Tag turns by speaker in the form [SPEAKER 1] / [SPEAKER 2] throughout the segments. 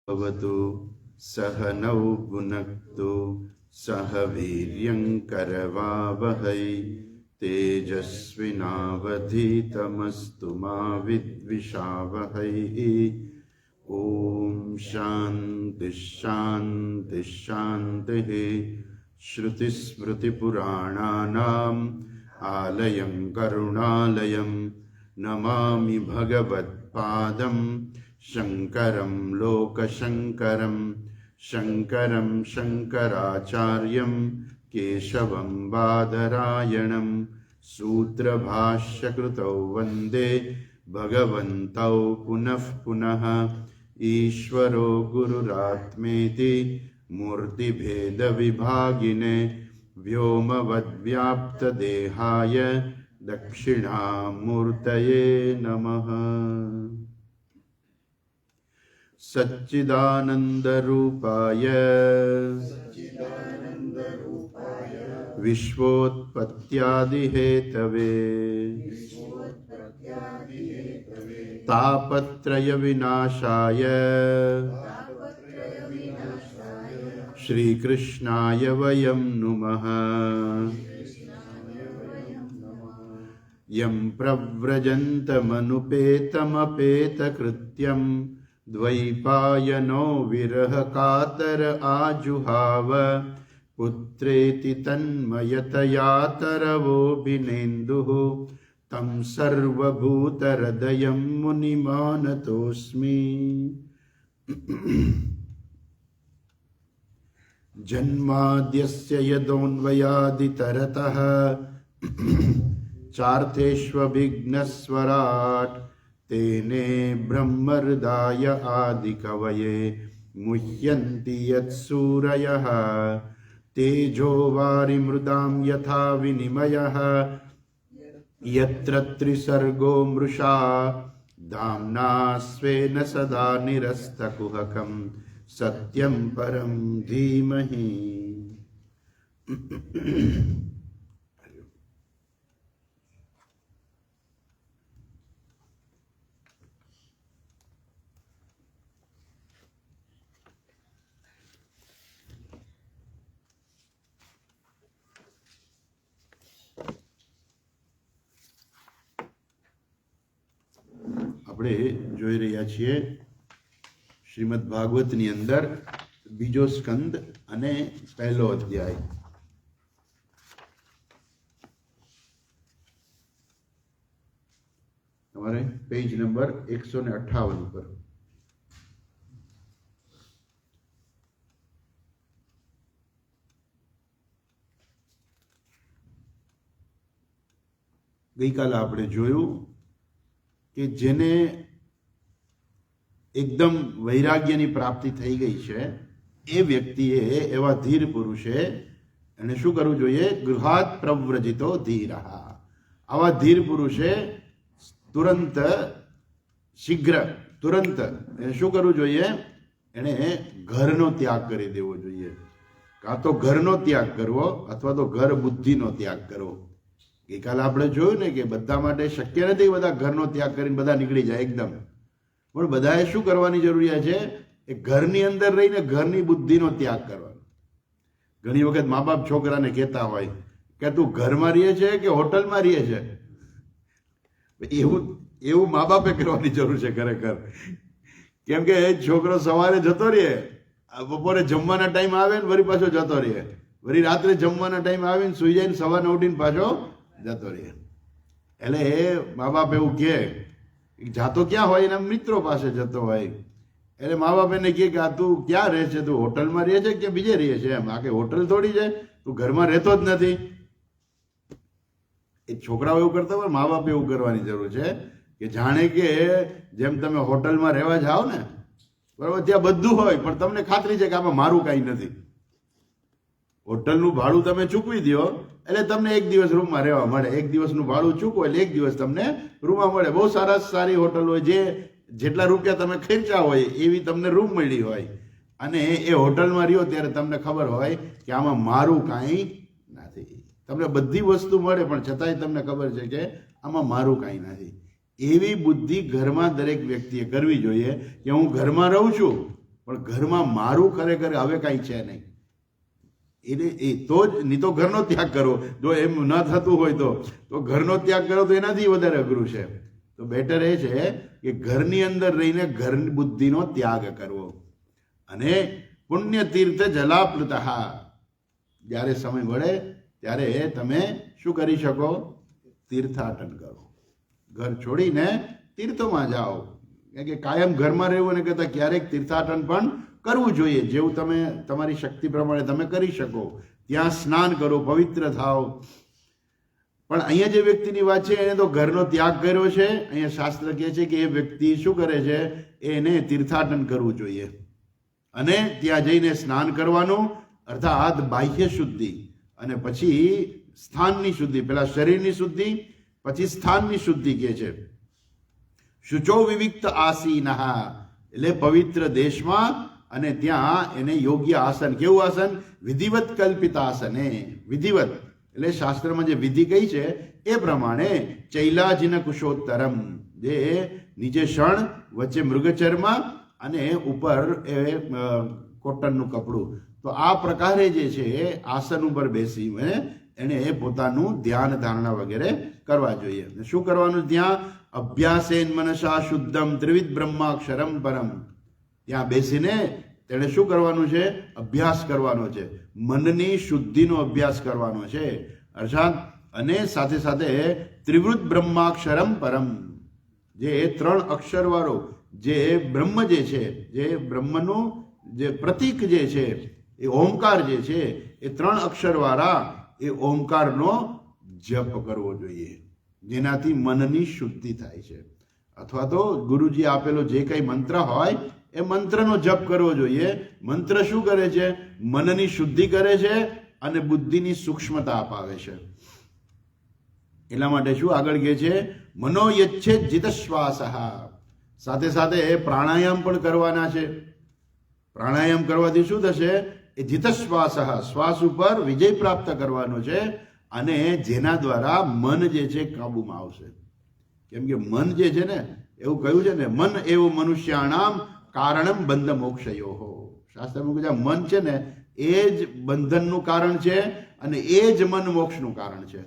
[SPEAKER 1] भवतु सहनौ भुनक्तु सह वीर्यं करवावहै तेजस्विनावधीतमस्तु मा विद्विषावहै। ॐ शान्ति शान्ति शान्तिः। श्रुतिस्मृतिपुराणानाम् आलयं करुणालयं नमामि भगवत्पादं शङ्करं लोकशङ्करं शङ्करं शङ्कराचार्यं केशवं बादरायणं सूत्रभाष्यकृतौ वन्दे भगवन्तौ पुनः पुनः। ईश्वरो गुरुरात्मेति मूर्तिभेदविभागिने व्योमवद्व्याप्तदेहाय दक्षिणामूर्तये नमः। सच्चिदानन्दरूपाय विश्वोत्पत्त्यादिहेतवे तापत्रयविनाशाय श्रीकृष्णाय वयं नुमः। यं प्रव्रजन्तमनुपेतमपेतकृत्यं द्वैपायनो विरहकातर आजुहाव पुत्रेति तन्मयतया तरवोऽभिनेन्दुः तं सर्वभूतहृदयं मुनिमानतोऽस्मि। जन्माद्यस्य यदोन्वयादितरतः चार्थेष्वभिघ्नस्वराट् तेने ब्रह्महृदाय आदिकवये मुह्यन्ति यत्सूरयः। तेजो वारिमृदां यथा विनिमयः यत्र त्रिसर्गो मृषा धाम्ना स्वेन सदा निरस्तकुहकं सत्यं परं धीमहि। આપણે જોઈ રહ્યા છીએ શ્રીમદ ભાગવતની અંદર બીજો સ્કંદ અને પહેલો અધ્યાય. તમારે પેજ નંબર 158 ઉપર. ગઈકાલે આપણે જોયું કે જેને એકદમ વૈરાગ્યની પ્રાપ્તિ થઈ ગઈ છે એ વ્યક્તિએ, એવા ધીર પુરુષે એને શું કરવું જોઈએ? ગૃહાત પ્રવ્રજિતો ધીરઃ. આવા ધીર પુરુષે તુરંત એને શું કરવું જોઈએ? એને ઘરનો ત્યાગ કરી દેવો જોઈએ. કાં તો ઘરનો ત્યાગ કરવો અથવા તો ઘર બુદ્ધિનો ત્યાગ કરવો. ગઈકાલે આપણે જોયું ને કે બધા માટે શક્ય નથી બધા ઘરનો ત્યાગ કરીને બધા નીકળી જાય એકદમ. પણ બધાએ શું કરવાની જરૂરિયાત છે? એ ઘરની અંદર રહીને ઘરની બુદ્ધિનો ત્યાગ કરવાનો. ઘણી વખત મા બાપ છોકરાને કહેતા હોય કે તું ઘરમાં રહે છે કે હોટલમાં રહે છે. એવું મા બાપે કરવાની જરૂર છે ખરેખર. કેમ કે છોકરો સવારે જતો રહે, બપોરે જમવાના ટાઈમ આવે ને વળી પાછો જતો રહે, વળી રાત્રે જમવાના ટાઈમ આવે ને સુઈ જાય ને સવારે ઉઠીને પાછો જતો રહે. એટલે એ મા બાપ એવું કહે, જાતો ક્યાં હોય? એના મિત્રો પાસે જતો હોય. એટલે મા બાપ એને કહે કે આ તું ક્યાં રહે છે? તું હોટલમાં રહે છે કે બીજે રહે છે? એમ આ કે હોટલ થોડી છે, તું ઘરમાં રહેતો જ નથી. એ છોકરાઓ એવું કરતા હોય, મા બાપ એવું કરવાની જરૂર છે કે જાણે કે જેમ તમે હોટલમાં રહેવા જાઓ ને, બરાબર, ત્યાં બધું હોય પણ તમને ખાતરી છે કે આમાં મારું કાંઈ નથી. હોટલનું ભાડું તમે ચૂકવી દો એટલે તમને એક દિવસ રૂમમાં રહેવા મળે. એક દિવસનું ભાડું ચૂકવો એટલે એક દિવસ તમને રૂમમાં મળે. બહુ સારી હોટલ હોય, જેટલા રૂપિયા તમે ખર્ચા હોય એવી તમને રૂમ મળી હોય. અને એ હોટલમાં રહ્યો ત્યારે તમને ખબર હોય કે આમાં મારું કાંઈ નથી. તમને બધી વસ્તુ મળે પણ છતાંય તમને ખબર છે કે આમાં મારું કાંઈ નથી. એવી બુદ્ધિ ઘરમાં દરેક વ્યક્તિએ કરવી જોઈએ કે હું ઘરમાં રહું છું પણ ઘરમાં મારું ખરેખર હવે કાંઈ છે નહીં. એને એ તો જ નહીં તો ઘરનો ત્યાગ કરો. જો એમ ન થતું હોય તો ઘરનો ત્યાગ કરો તો એનાથી વધારે અઘરું છે. તો બેટર એ છે કે ઘરની અંદર રહીને ઘરની બુદ્ધિનો ત્યાગ કરવો. અને પુણ્ય તીર્થ જલાપ્લુત, જ્યારે સમય મળે ત્યારે તમે શું કરી શકો? તીર્થાટન કરો. ઘર છોડીને તીર્થોમાં જાઓ. કારણ કે કાયમ ઘરમાં રહેવું અને કરતાં ક્યારેક તીર્થાટન પણ કરવું જોઈએ. જેવું તમે તમારી શક્તિ પ્રમાણે તમે કરી શકો. ત્યાં સ્નાન કરો, પવિત્ર થાઓ. પણ અહીંયા જે વ્યક્તિની વાત છે એને તો ઘરનો ત્યાગ કર્યો છે. અહીંયા શાસ્ત્ર કહે છે કે એ વ્યક્તિ શું કરે છે? એને તીર્થાટન કરવું જોઈએ અને ત્યાં જઈને સ્નાન કરવાનું, અર્થાત બાહ્ય શુદ્ધિ અને પછી સ્થાનની શુદ્ધિ. પેલા શરીરની શુદ્ધિ, પછી સ્થાનની શુદ્ધિ કહે છે. શુચો વિવિક્ત આસીન, એટલે પવિત્ર દેશમાં અને ત્યાં એને યોગ્ય આસન. કેવું આસન? વિધિવત કલ્પિત આસને. વિધિવત એટલે શાસ્ત્રમાં જે વિધિ કહી છે એ પ્રમાણે ચૈલાજીન કુશોત્તરમ, જે નીચે શણ, વચ્ચે મૃગચર્મ અને ઉપર એ કોટનનું કપડું. તો આ પ્રકારે જે છે આસન ઉપર બેસીને એને પોતાનું ધ્યાન ધારણા વગેરે કરવા જોઈએ. શું કરવાનું? ત્યાં અભ્યાસેન મનસા શુદ્ધમ ત્રિવિધ બ્રહ્માક્ષરમ પરમ. ત્યાં બેસીને તેણે શું કરવાનું છે? અભ્યાસ કરવાનો છે. મનની શુદ્ધિનો અભ્યાસ કરવાનો છે. અર્થાત અને સાથે સાથે ત્રિવૃત બ્રહ્માક્ષરમ પરમ, જે 3 અક્ષરવાળો જે બ્રહ્મ જે છે, જે બ્રહ્મનું જે પ્રતીક જે છે એ ઓમકાર જે છે, એ 3 અક્ષરવાળા એ ઓમકારનો જપ કરવો જોઈએ, જેનાથી મનની શુદ્ધિ થાય છે. અથવા તો ગુરુજી આપેલો જે કંઈ મંત્ર હોય એ મંત્રનો જપ કરવો જોઈએ. મંત્ર શું કરે છે? મનની શુદ્ધિ કરે છે અને બુદ્ધિની સૂક્ષ્મતા અપાવે છે. એટલા માટે શું આગળ કહે છે? મનો યચ્છે જીત શ્વાસ. સાથે સાથે પ્રાણાયામ પણ કરવાના છે. પ્રાણાયામ કરવાથી શું થશે? એ જીત શ્વાસ, શ્વાસ ઉપર વિજય પ્રાપ્ત કરવાનો છે. અને જેના દ્વારા મન જે છે કાબુમાં આવશે. કેમ કે મન જે છે ને, એવું કહ્યું છે ને, મન એવું મનુષ્યાણામ કારણમ બંધ મોક્ષયો. શાસ્ત્રમાં કહ્યું મન છે ને એ જ બંધનનું કારણ છે અને એ જ મન મોક્ષનું કારણ છે.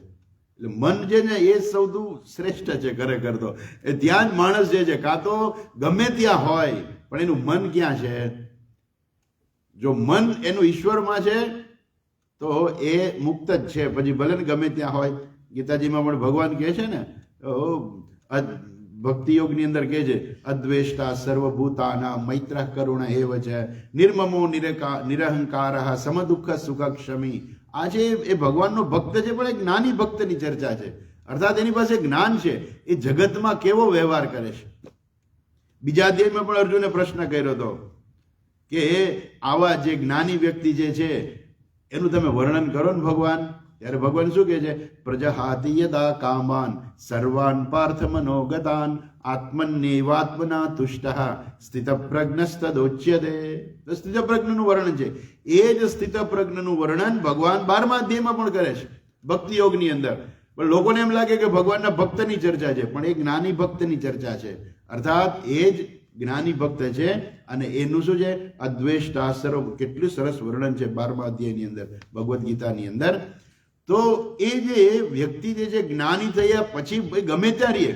[SPEAKER 1] એટલે મન જે ને એ સૌથી શ્રેષ્ઠ છે ખરેખર તો. એ ત્યાં જ માણસ જે છે કાં તો ગમે ત્યાં હોય પણ એનું મન ક્યાં છે? જો મન એનું ઈશ્વરમાં છે તો એ મુક્ત જ છે. પછી ભલે ને ગમે ત્યાં હોય. ગીતાજીમાં પણ ભગવાન કહે છે ને, ભક્તિ યોગની અંદર કહે છે અદ્વેષ્ટા સર્વભૂતાના મૈત્ર કરુણ એવ છે નિર્મમો નિરહંકાર સમદુઃખ સુખ ક્ષમી. આ છે એ ભગવાનનો ભક્ત છે, પણ એક જ્ઞાની ભક્તની ચર્ચા છે. અર્થાત એની પાસે જ્ઞાન છે, એ જગતમાં કેવો વ્યવહાર કરે છે. બીજા અધ્યાયમાં પણ અર્જુને પ્રશ્ન કર્યો હતો કે આવા જે જ્ઞાની વ્યક્તિ જે છે એનું તમે વર્ણન કરો ને ભગવાન. ત્યારે ભગવાન શું કહે છે? પ્રજહાતિ યદા કામાન સર્વાન પાર્થ મનોગતાન આત્મન્યવાત્મના તુષ્ટ સ્થિતપ્રજ્ઞસ્તદોચ્યતે. તો સ્થિતપ્રજ્ઞનું વર્ણન છે. એ જ સ્થિતપ્રજ્ઞનું વર્ણન ભગવાન 12મા અધ્યાયમાં પણ કરે છે ભક્તિ યોગની અંદર. પણ લોકોને એમ લાગે કે ભગવાનના ભક્તની ચર્ચા છે, પણ એ જ્ઞાની ભક્તની ચર્ચા છે. અર્થાત એ જ જ્ઞાની ભક્ત છે અને એનું શું છે? અદ્વેષ્ટા સર્વ. કેટલું સરસ વર્ણન છે 12મા અધ્યાયની અંદર, ભગવદ્ ગીતાની અંદર. તો એ જે વ્યક્તિ જે છે જ્ઞાની થયા પછી ગમે ત્યાં રહીએ,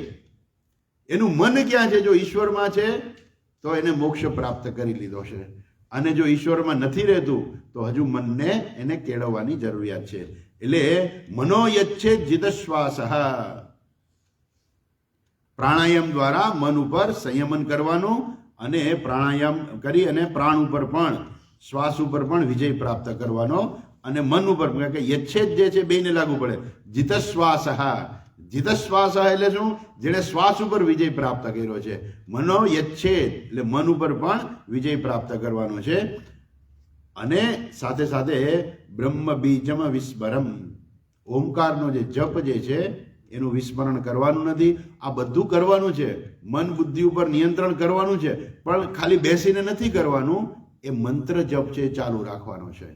[SPEAKER 1] એનું મન ક્યાં છે? જો ઈશ્વરમાં છે તો એને મોક્ષ પ્રાપ્ત કરી લીધો છે. અને જો ઈશ્વરમાં નથી રહેતું તો હજુ મનને એને કેળવવાની જરૂરિયાત છે. એટલે મનો યચ્છે જીત શ્વાસ. પ્રાણાયામ દ્વારા મન ઉપર સંયમન કરવાનું અને પ્રાણાયામ કરી અને પ્રાણ ઉપર પણ, શ્વાસ ઉપર પણ વિજય પ્રાપ્ત કરવાનો અને મન ઉપર કે યચ્છેદ જે છે બેને લાગુ પડે. જીત શ્વાસ. જીત શ્વાસ એટલે શું? જેણે શ્વાસ ઉપર વિજય પ્રાપ્ત કર્યો છે. મનો યચ્છેદ એટલે મન ઉપર પણ વિજય પ્રાપ્ત કરવાનો છે. અને સાથે સાથે બ્રહ્મ બીજમ વિસ્મરમ, ઓમકારનો જે જપ જે છે એનું વિસ્મરણ કરવાનું નથી. આ બધું કરવાનું છે. મન બુદ્ધિ ઉપર નિયંત્રણ કરવાનું છે, પણ ખાલી બેસીને નથી કરવાનું. એ મંત્ર જપ છે ચાલુ રાખવાનો છે.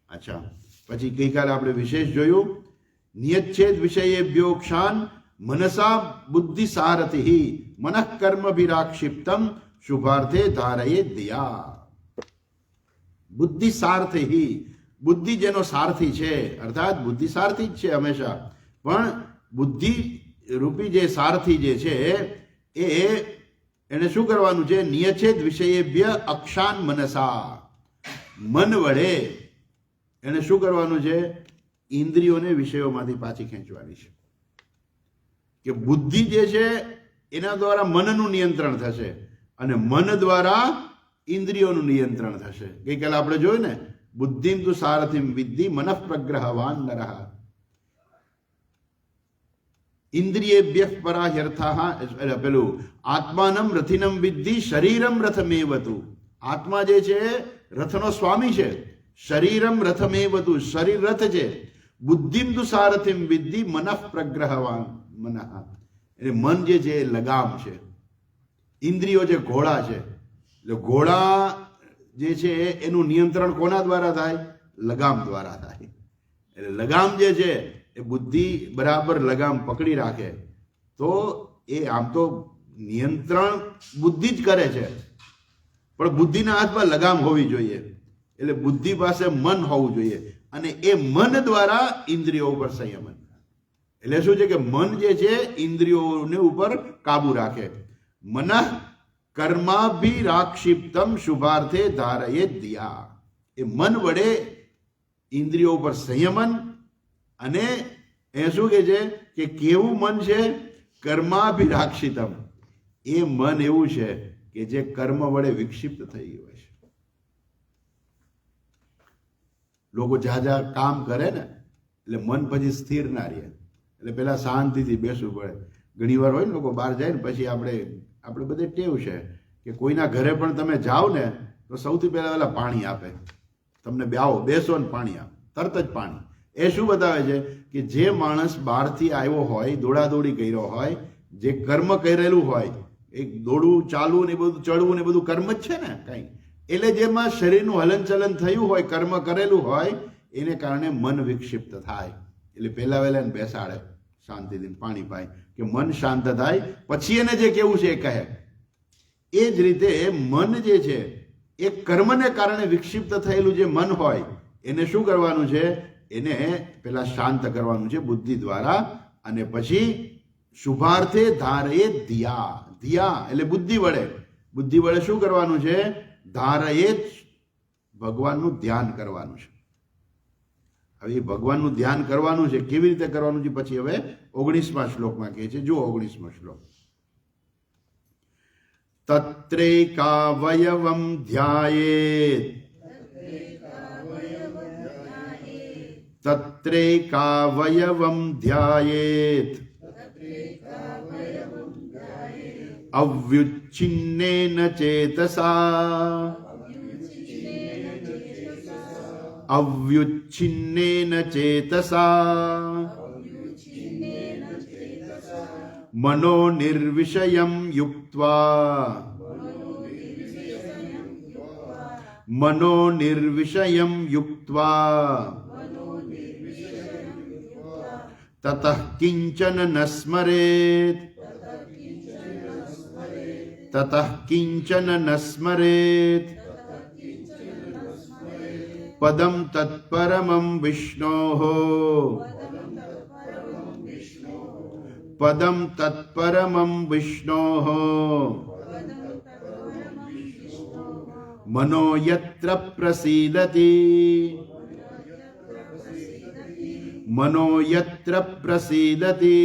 [SPEAKER 1] અચ્છા, પછી ગઈકાલે આપણે વિશેષ જોયું નિયચ્છેદ વિષયેભ્યો ક્ષાન મનસા બુદ્ધિ સારથિ મનઃ કર્મ વિરાક્ષિપ્તમ શુભાર્થે ધારયે દિયા. બુદ્ધિ સારથી, બુદ્ધિ જેનો સારથી છે, અર્થાત બુદ્ધિ સારથી જ છે હંમેશા, પણ બુદ્ધિ રૂપી જે સારથી જે છે એને શું કરવાનું છે? નિયચેદ વિષયેભ્ય અક્ષાન મનસા, મન વડે એને શું કરવાનું છે? ઇન્દ્રિયોને વિષયોમાંથી પાછી ખેંચવાની છે. કે બુદ્ધિ જે છે એના દ્વારા મનનું નિયંત્રણ થશે અને મન દ્વારા ઇન્દ્રિયોનું નિયંત્રણ થશે. ગઈકાલે આપણે જોયું ને, બુદ્ધિમ તુ સારથિમ વિદ્ધિ મનઃ પ્રગ્રહવાન નરઃ ઇન્દ્રિયેભ્ય પરાહ્યર્થઃ. પેલું આત્માનમ રથિનમ વિદ્ધિ શરીરમ રથમેવતુ. આત્મા જે છે રથનો સ્વામી છે, શરીરમ રથમેવતુ, શરીર રથ છે. બુદ્ધિમ તુ સારથિમ વિદ્ધિ મનઃ પ્રગ્રહવાન મનઃ, એટલે મન જે છે એ લગામ છે, ઇન્દ્રિયો જે ઘોડા છે. એટલે ઘોડા જે છે એનું નિયંત્રણ કોના દ્વારા થાય? લગામ દ્વારા થાય. એટલે લગામ જે છે એ બુદ્ધિ બરાબર લગામ પકડી રાખે તો એ આમ તો નિયંત્રણ બુદ્ધિ જ કરે છે, પણ બુદ્ધિના હાથમાં લગામ હોવી જોઈએ. એટલે બુદ્ધિ પાસે મન હોવું જોઈએ અને એ મન દ્વારા ઇન્દ્રિયો ઉપર સંયમન. એટલે શું છે કે મન જે છે ઇન્દ્રિયોને ઉપર કાબુ રાખે. મનઃ કર્માભિરાક્ષિપ્તમ શુભાર્થે ધારયે દિયા. એ મન વડે ઇન્દ્રિયો ઉપર સંયમન. અને એ શું કે છે કે કેવું મન છે? કર્માભિરાક્ષિતમ. એ મન એવું છે કે જે કર્મ વડે વિક્ષિપ્ત થઈ ગયું છે. લોકો ઝાઝા કામ કરે ને એટલે મન પછી સ્થિર ના રહે, એટલે પેલા શાંતિથી બેસવું પડે. ઘણી વાર હોય ને લોકો બહાર જાય ને પછી આપણે બધે ટેવ છે કે કોઈના ઘરે પણ તમે જાઓ ને તો સૌથી પહેલા પેલા પાણી આપે તમને. બેસો ને પાણી આપે, તરત જ પાણી. એ શું બતાવે છે કે જે માણસ બહારથી આવ્યો હોય, દોડાદોડી કર્યો હોય, જે કર્મ કરેલું હોય, એક દોડવું, ચાલવું ને બધું, ચડવું ને બધું કર્મ જ છે ને કંઈ. એટલે જેમાં શરીરનું હલનચલન થયું હોય, કર્મ કરેલું હોય, એને કારણે મન વિક્ષિપ્ત થાય. એટલે પહેલા વહેલા એને બેસાડે, શાંતિથી પાણી પાય કે મન શાંત થાય, પછી એને જે કેવું છે એ કહે. એ જ રીતે મન જે છે એ કર્મને કારણે વિક્ષિપ્ત થયેલું જે મન હોય એને શું કરવાનું છે? એને પેલા શાંત કરવાનું છે બુદ્ધિ દ્વારા, અને પછી શુભાર્થે ધારયે ધિયા. ધિયા એટલે બુદ્ધિ વડે. બુદ્ધિ વડે શું કરવાનું છે? ધારયે, ભગવાનનું ધ્યાન કરવાનું છે. હવે એ ભગવાનનું ધ્યાન કરવાનું છે, કેવી રીતે કરવાનું છે પછી હવે 19મા શ્લોકમાં કહે છે. જુઓ 19મો શ્લોક. તત્રૈકાવયવં ધ્યાયેત, તત્રૈકાવયવં ધ્યાયેત અવ્યુચ્છિન્નેન ચેતસા, અવ્યુચ્છિન્નેન ચેતસા મનો નિર્વિષયં યુક્ત્વા, મનો નિર્વિષયં યુક્ત્વા તતઃ કિંચન ન સ્મરેત, તતઃ કિંચન ન સ્મરેત પદમ તત્પરમં વિષ્ણોઃ, પદમ તત્પરમં વિષ્ણોઃ મનો યત્ર પ્રસીદતિ, મનો યત્ર પ્રસીદતિ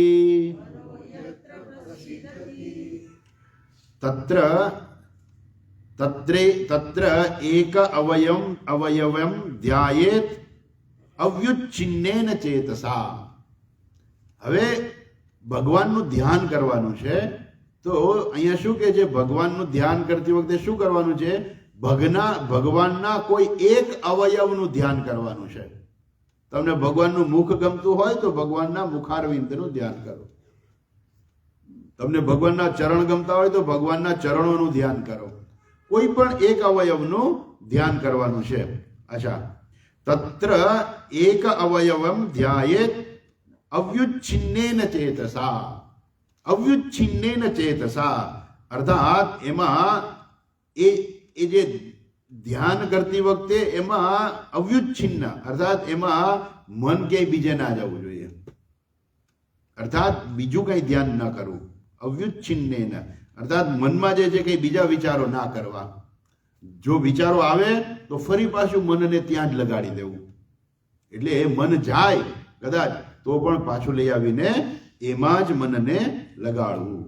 [SPEAKER 1] તત્ર તત્ર એક અવયવમ ધ્યાયેત અવ્યુચ્છિન્નેન ચેતસા. હવે ભગવાનનું ધ્યાન કરવાનું છે. તો અહીંયા શું કહે છે? ભગવાનનું ધ્યાન કરતી વખતે શું કરવાનું છે? ભગવાનના કોઈ એક અવયવનું ધ્યાન કરવાનું છે. તમને ભગવાનનું મુખ ગમતું હોય તો ભગવાનના મુખારવિંદનું ધ્યાન કરો. તમને ભગવાનના ચરણ ગમતા હોય તો ભગવાનના ચરણોનું ધ્યાન કરો. કોઈ પણ એક અવયવનું ધ્યાન કરવાનું છે. અચ્છા, તત્ર એક અવયવમ ધ્યાયેત અવ્યુચ્છિન્નેન ચેતસા. અવ્યુચ્છિન્નેન ચેતસા અર્થાત એમાં એ જે ધ્યાન કરતી વખતે એમાં અવ્યુચ્છિન્ન અર્થાત એમાં મન ક્યાંય બીજે ના જવું જોઈએ, અર્થાત બીજું કઈ ધ્યાન ન કરવું. અવ્યુચ્છિન્ન અર્થાત મનમાં જે છે કઈ બીજા વિચારો ના કરવા. જો વિચારો આવે તો ફરી પાછું મનને ત્યાં જ લગાડી દેવું. એટલે એ મન જાય કદાચ તો પણ પાછું લઈ આવીને એમાં જ મનને લગાડવું.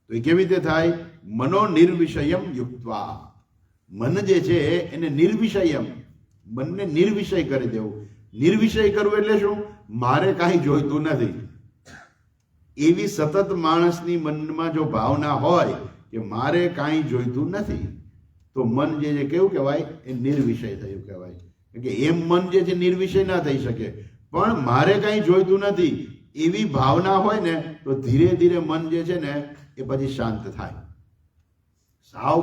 [SPEAKER 1] તો એ કેવી રીતે થાય? મનો નિર્વિષયમ યુક્ત્વા. મન જે છે એને નિર્વિષયમ, મનને નિર્વિષય કરી દેવું. નિર્વિષય કરવું એટલે શું? મારે કાંઈ જોઈતું નથી. એવી સતત માણસની મનમાં જો ભાવના હોય કે મારે કાંઈ જોઈતું નથી, તો મન જે છે કેવું કહેવાય? એ નિર્વિષય થયું કહેવાય. કે એમ મન જે છે નિર્વિષય ના થઈ શકે, પણ મારે કાંઈ જોઈતું નથી એવી ભાવના હોય ને તો ધીરે ધીરે મન જે છે ને એ પછી શાંત થાય. સાવ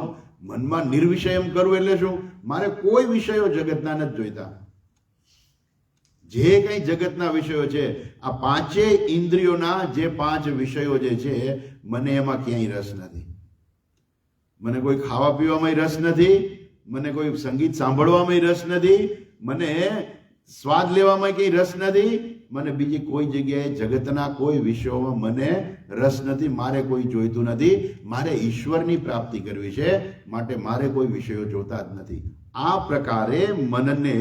[SPEAKER 1] મનમાં નિર્વિષયમ કરવું એટલે શું? મારે કોઈ વિષયો જગતના નથી જોઈતા. જે કઈ જગતના વિષયો છે, આ પાંચેય ઇન્દ્રિયોના જે 5 વિષયો જે છે, મને એમાં ક્યાંય રસ નથી. મને કોઈ ખાવા પીવામાં રસ નથી, મને કોઈ સંગીત સાંભળવામાં રસ નથી, મને સ્વાદ લેવામાં કઈ રસ નથી, મને બીજી કોઈ જગ્યાએ જગતના કોઈ વિષયોમાં મને રસ નથી. મારે કોઈ જોઈતું નથી. મારે ઈશ્વરની પ્રાપ્તિ કરવી છે, માટે મારે કોઈ વિષયો જોતા જ નથી. આ પ્રકારે મનને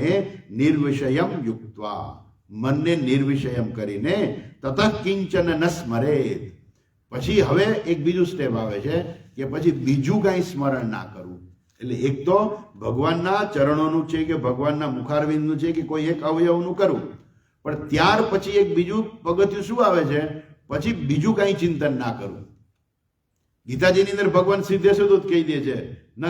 [SPEAKER 1] નિર્વિષયમ યુક્ત્વા, મનને નિર્વિષયમ કરીને તતઃ કિંચન ન સ્મરેત. પછી હવે એક બીજું સ્ટેપ આવે છે કે પછી બીજું કાંઈ સ્મરણ ના કરવું. એટલે એક તો ભગવાનના ચરણોનું છે કે ભગવાનના મુખારવિંદનું છે કે કોઈ એક અવયવનું કરવું, પણ ત્યાર પછી એક બીજું પગથિયું શું આવે છે? પછી બીજું કાંઈ ચિંતન ના કરવું. ગીતાજીની અંદર ભગવાન સીધે સીધું જ કહી દે છે, ન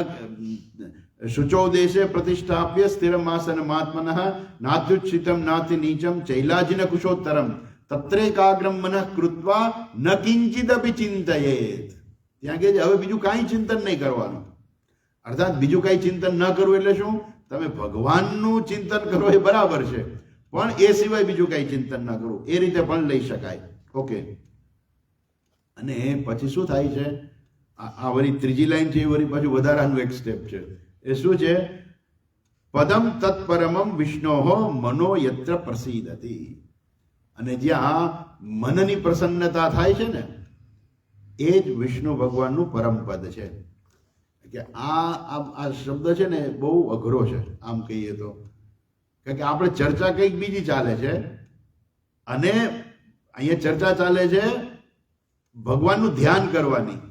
[SPEAKER 1] શુચો દેશે પ્રતિષ્ઠાપ્ય સ્થિરમાસન મહાત્મનઃ નાત્યુચ્છિતમ નાતિ નીચમ ચૈલાજીન કુશોત્તરમ તત્રેકાગ્રમ મનઃ કૃત્વા ન કિંચિદપી ચિંતયેત. ત્યાં કે હવે બીજું કાંઈ ચિંતન નહીં કરવાનું. અર્થાત બીજું કાંઈ ચિંતન ન કરવું એટલે શું? તમે ભગવાનનું ચિંતન કરો એ બરાબર છે, પણ એ સિવાય બીજું કાંઈ ચિંતન ન કરવું. એ રીતે પણ લઈ શકાય. ઓકે. અને પછી શું થાય છે? આ વળી ત્રીજી લાઈન છે, એ વળી પાછું વધારાનું એક સ્ટેપ છે. એ શું છે? પદમ તત્પરમમ વિષ્ણોઃ મનો યત્ર પ્રસીદતિ. અને જ્યાં મનની પ્રસન્નતા થાય છે ને, એ જ વિષ્ણુ ભગવાનનું પરમ પદ છે. કે આ શબ્દ છે ને બહુ અઘરો છે આમ કહીએ તો, કારણ કે આપણે ચર્ચા કંઈક બીજી ચાલે છે અને અહીંયા ચર્ચા ચાલે છે ભગવાનનું ધ્યાન કરવાની,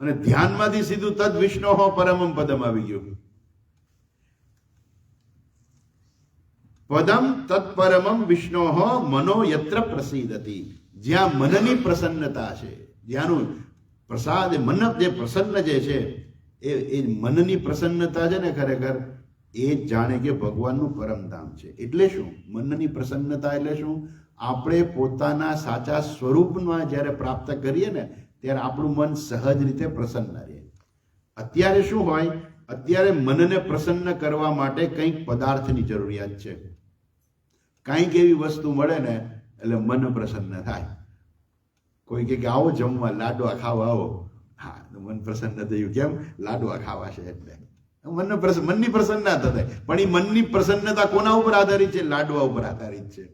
[SPEAKER 1] અને ધ્યાનમાંથી સીધું તદ વિષ્ણોઃ પરમમ પદમ આવી ગયું. પદમ તત્પરમમ વિષ્ણોઃ મનો યત્ર પ્રસીદતિ. જ્યાં મનની પ્રસન્નતા છે, જ્યાંનું પ્રસાદ મન જે પ્રસન્ન જે છે, એ મનની પ્રસન્નતા છે ને, ખરેખર એ જ જાણે કે ભગવાનનું પરમધામ છે. એટલે શું? મનની પ્રસન્નતા એટલે શું? આપણે પોતાના સાચા સ્વરૂપમાં જ્યારે પ્રાપ્ત કરીએ ને, ત્યારે આપણું મન સહજ રીતે પ્રસન્ન રહે. અત્યારે શું હોય? અત્યારે મનને પ્રસન્ન કરવા માટે કંઈક પદાર્થની જરૂરિયાત છે. કંઈક એવી વસ્તુ મળે ને એટલે મન પ્રસન્ન થાય. કોઈ કે આવો જમવા, લાડવા ખાવા આવો. હા, મન પ્રસન્ન થયું. કેમ? લાડવા ખાવા છે એટલે મનની પ્રસન્નતા થાય. પણ એ મનની પ્રસન્નતા કોના ઉપર આધારિત છે? લાડવા ઉપર આધારિત છે.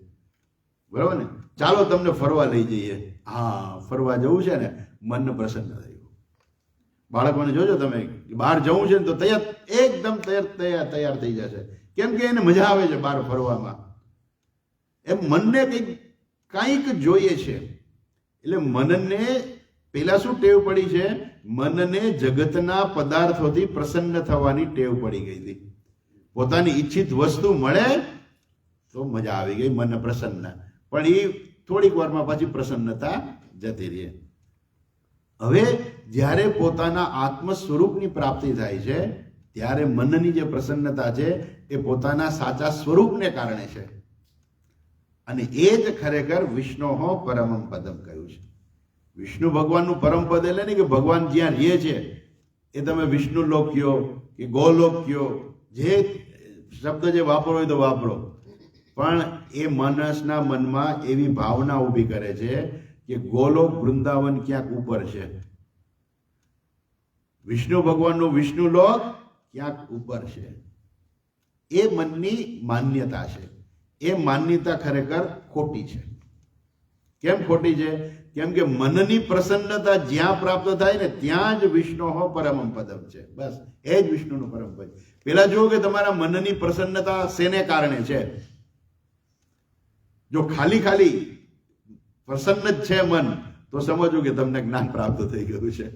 [SPEAKER 1] બરાબર ને? ચાલો તમને ફરવા લઈ જઈએ. હા, ફરવા જવું છે ને, મન પ્રસન્ન થયું. બાળકોને જોજો તમે, બહાર જવું છે ને તો એકદમ તૈયાર થઈ જશે. કેમ કે એને મજા આવે છે બહાર ફરવામાં. એમ મનને કંઈક જોઈએ છે. એટલે મનને પેલા શું ટેવ પડી છે? મનને જગતના પદાર્થોથી પ્રસન્ન થવાની ટેવ પડી ગઈ હતી. પોતાની ઈચ્છિત વસ્તુ મળે તો મજા આવી ગઈ, મન પ્રસન્ન. પણ એ થોડીક વારમાં પછી પ્રસન્નતા જતી રહે. હવે જ્યારે પોતાના આત્મ સ્વરૂપની પ્રાપ્તિ થાય છે, ત્યારે મનની જે પ્રસન્નતા છે એ પોતાના સાચા સ્વરૂપને કારણે છે. અને એ જ ખરેખર વિષ્ણોઃ પરમમ પદમ કહ્યું છે. વિષ્ણુ ભગવાનનું પરમ પદ એટલે નહીં કે ભગવાન જ્યાં રહે છે એ તમે વિષ્ણુ લોક કયો કે ગોલોક કયો, જે શબ્દ જે વાપરો હોય તો વાપરો, પણ એ માણસના મનમાં એવી ભાવના ઊભી કરે છે કે ગોલોક વૃંદાવન ક્યાંક ઉપર છે. વિષ્ણુ ભગવાનનું વિષ્ણુ લોક ક્યાંક ઉપર છે. એ મનની માન્યતા છે. એ માન્યતા ખરેખર ખોટી છે. કેમ ખોટી છે? કેમ કે મનની પ્રસન્નતા જ્યાં પ્રાપ્ત થાય ને ત્યાં જ વિષ્ણુ પરમમ પદમ છે. બસ એ જ વિષ્ણુનું પરમ પદ. પેલા જુઓ કે તમારા મનની પ્રસન્નતા શેને કારણે છે. જો ખાલી ખાલી પ્રસન્ન જ છે મન, તો સમજવું કે તમને જ્ઞાન પ્રાપ્ત થઈ ગયું છે.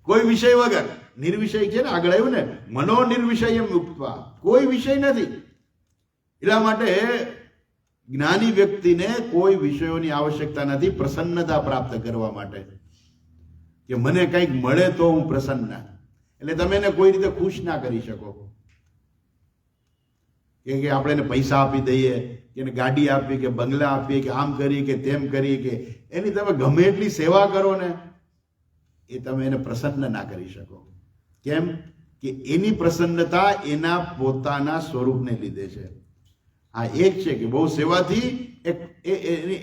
[SPEAKER 1] કોઈ વિષય વગર, નિર્વિષય છે ને, આગળ આવ્યું ને, મનો નિર્વિષયમ યુક્ત્વા, કોઈ વિષય નથી. એટલા માટે જ્ઞાની વ્યક્તિને કોઈ વિષયોની આવશ્યકતા નથી પ્રસન્નતા પ્રાપ્ત કરવા માટે, કે મને કંઈક મળે તો હું પ્રસન્ન. એટલે તમે એને કોઈ રીતે ખુશ ના કરી શકો કે આપણે એને પૈસા આપી દઈએ, કે એને ગાડી આપી, કે બંગલા આપીએ, કે આમ કરી, કે તેમ કરી, કે એની તમે ગમે એટલી સેવા કરો ને, એ તમે એને પ્રસન્ન ના કરી શકો. કેમ? કે એની પ્રસન્નતા એના પોતાના સ્વરૂપને લીધે છે. આ એક છે કે બહુ સેવાથી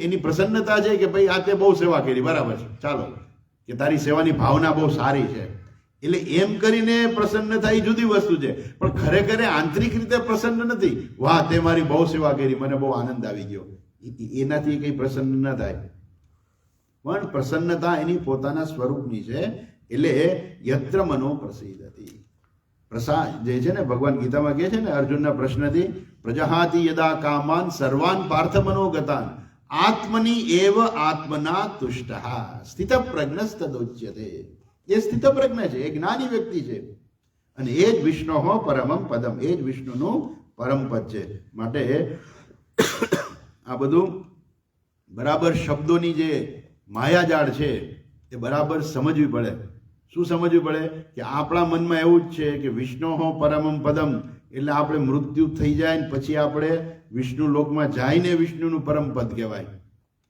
[SPEAKER 1] એની પ્રસન્નતા છે કે ભાઈ આ તે બહુ સેવા કરી, બરાબર છે, ચાલો, કે તારી સેવાની ભાવના બહુ સારી છે, એટલે એમ કરીને પ્રસન્ન થાય જુદી વસ્તુ છે. પણ ખરેખર આંતરિક રીતે પ્રસન્ન નથી. વાહ, તે મારી બહુ સેવા કરી, મને બહુ આનંદ આવી ગયો, એનાથી કઈ પ્રસન્ન ન થાય. પણ પ્રસન્નતા એની પોતાના સ્વરૂપની છે. એટલે યત્ર મનો પ્રસિદ્ધતિ, પ્રસાદ જે છે ને, ભગવાન ગીતામાં કહે છે ને અર્જુનના પ્રશ્નથી, પ્રજહાતિ યદા કામાન સર્વાન પાર્થ મનોગતાન આત્મની એવ આત્મના તુષ્ટઃ સ્થિત પ્રજ્ઞસ્તદોચ્યતે. એ સ્થિત પ્રજ્ઞ છે, એ જ્ઞાની વ્યક્તિ છે, અને એ જ વિષ્ણુ પરમમ પદમ, એ જ વિષ્ણુનું પરમ પદ છે. માટે આ બધું બરાબર શબ્દોની જે માયાજાળ છે એ બરાબર સમજવી પડે. શું સમજવું પડે? કે આપણા મનમાં એવું જ છે કે વિષ્ણુ પરમમ પદમ એટલે આપણે મૃત્યુ થઈ જાય ને પછી આપણે વિષ્ણુ લોકમાં જઈને વિષ્ણુનું પરમ પદ કહેવાય.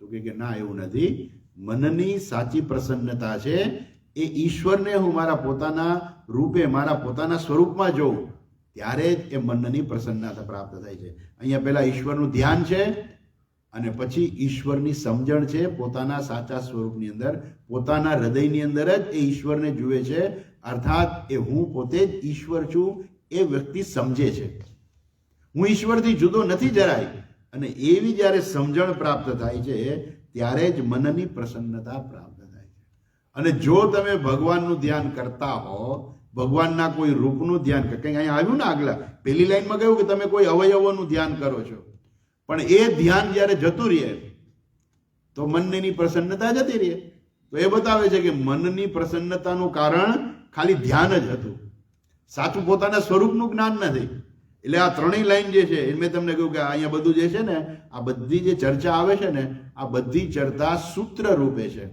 [SPEAKER 1] તો કે ના, એવું નથી. મનની સાચી પ્રસન્નતા છે એ ઈશ્વરને હું મારા પોતાના રૂપે, મારા પોતાના સ્વરૂપમાં જોઉં ત્યારે જ એ મનની પ્રસન્નતા પ્રાપ્ત થાય છે. અહીંયા પહેલા ઈશ્વરનું ધ્યાન છે અને પછી ઈશ્વરની સમજણ છે પોતાના સાચા સ્વરૂપની અંદર, પોતાના હૃદયની અંદર જ એ ઈશ્વરને જુએ છે. અર્થાત એ હું પોતે જ ઈશ્વર છું એ વ્યક્તિ સમજે છે. હું ઈશ્વરથી જુદો નથી જરાય. અને એવી જ્યારે સમજણ પ્રાપ્ત થાય છે ત્યારે જ મનની પ્રસન્નતા પ્રાપ્ત થાય છે. અને જો તમે ભગવાનનું ધ્યાન કરતા હો, ભગવાનના કોઈ રૂપનું ધ્યાન, કંઈક અહીંયા આવ્યું ને આગલા પહેલી લાઈનમાં કહ્યું કે તમે કોઈ અવયવોનું ધ્યાન કરો છો, પણ એ ધ્યાન જ્યારે જતું રહે તો મનની પ્રસન્નતા જતી રહે. તો એ બતાવે છે કે મનની પ્રસન્નતાનું કારણ ખાલી ધ્યાન જ હતું, સાચું પોતાના સ્વરૂપનું જ્ઞાન નથી. એટલે આ ત્રણેય લાઈન જે છે એ મેં તમને કહ્યું કે અહીંયા બધું જે છે ને, આ બધી જે ચર્ચા આવે છે ને, આ બધી ચર્ચા સૂત્ર રૂપે છે.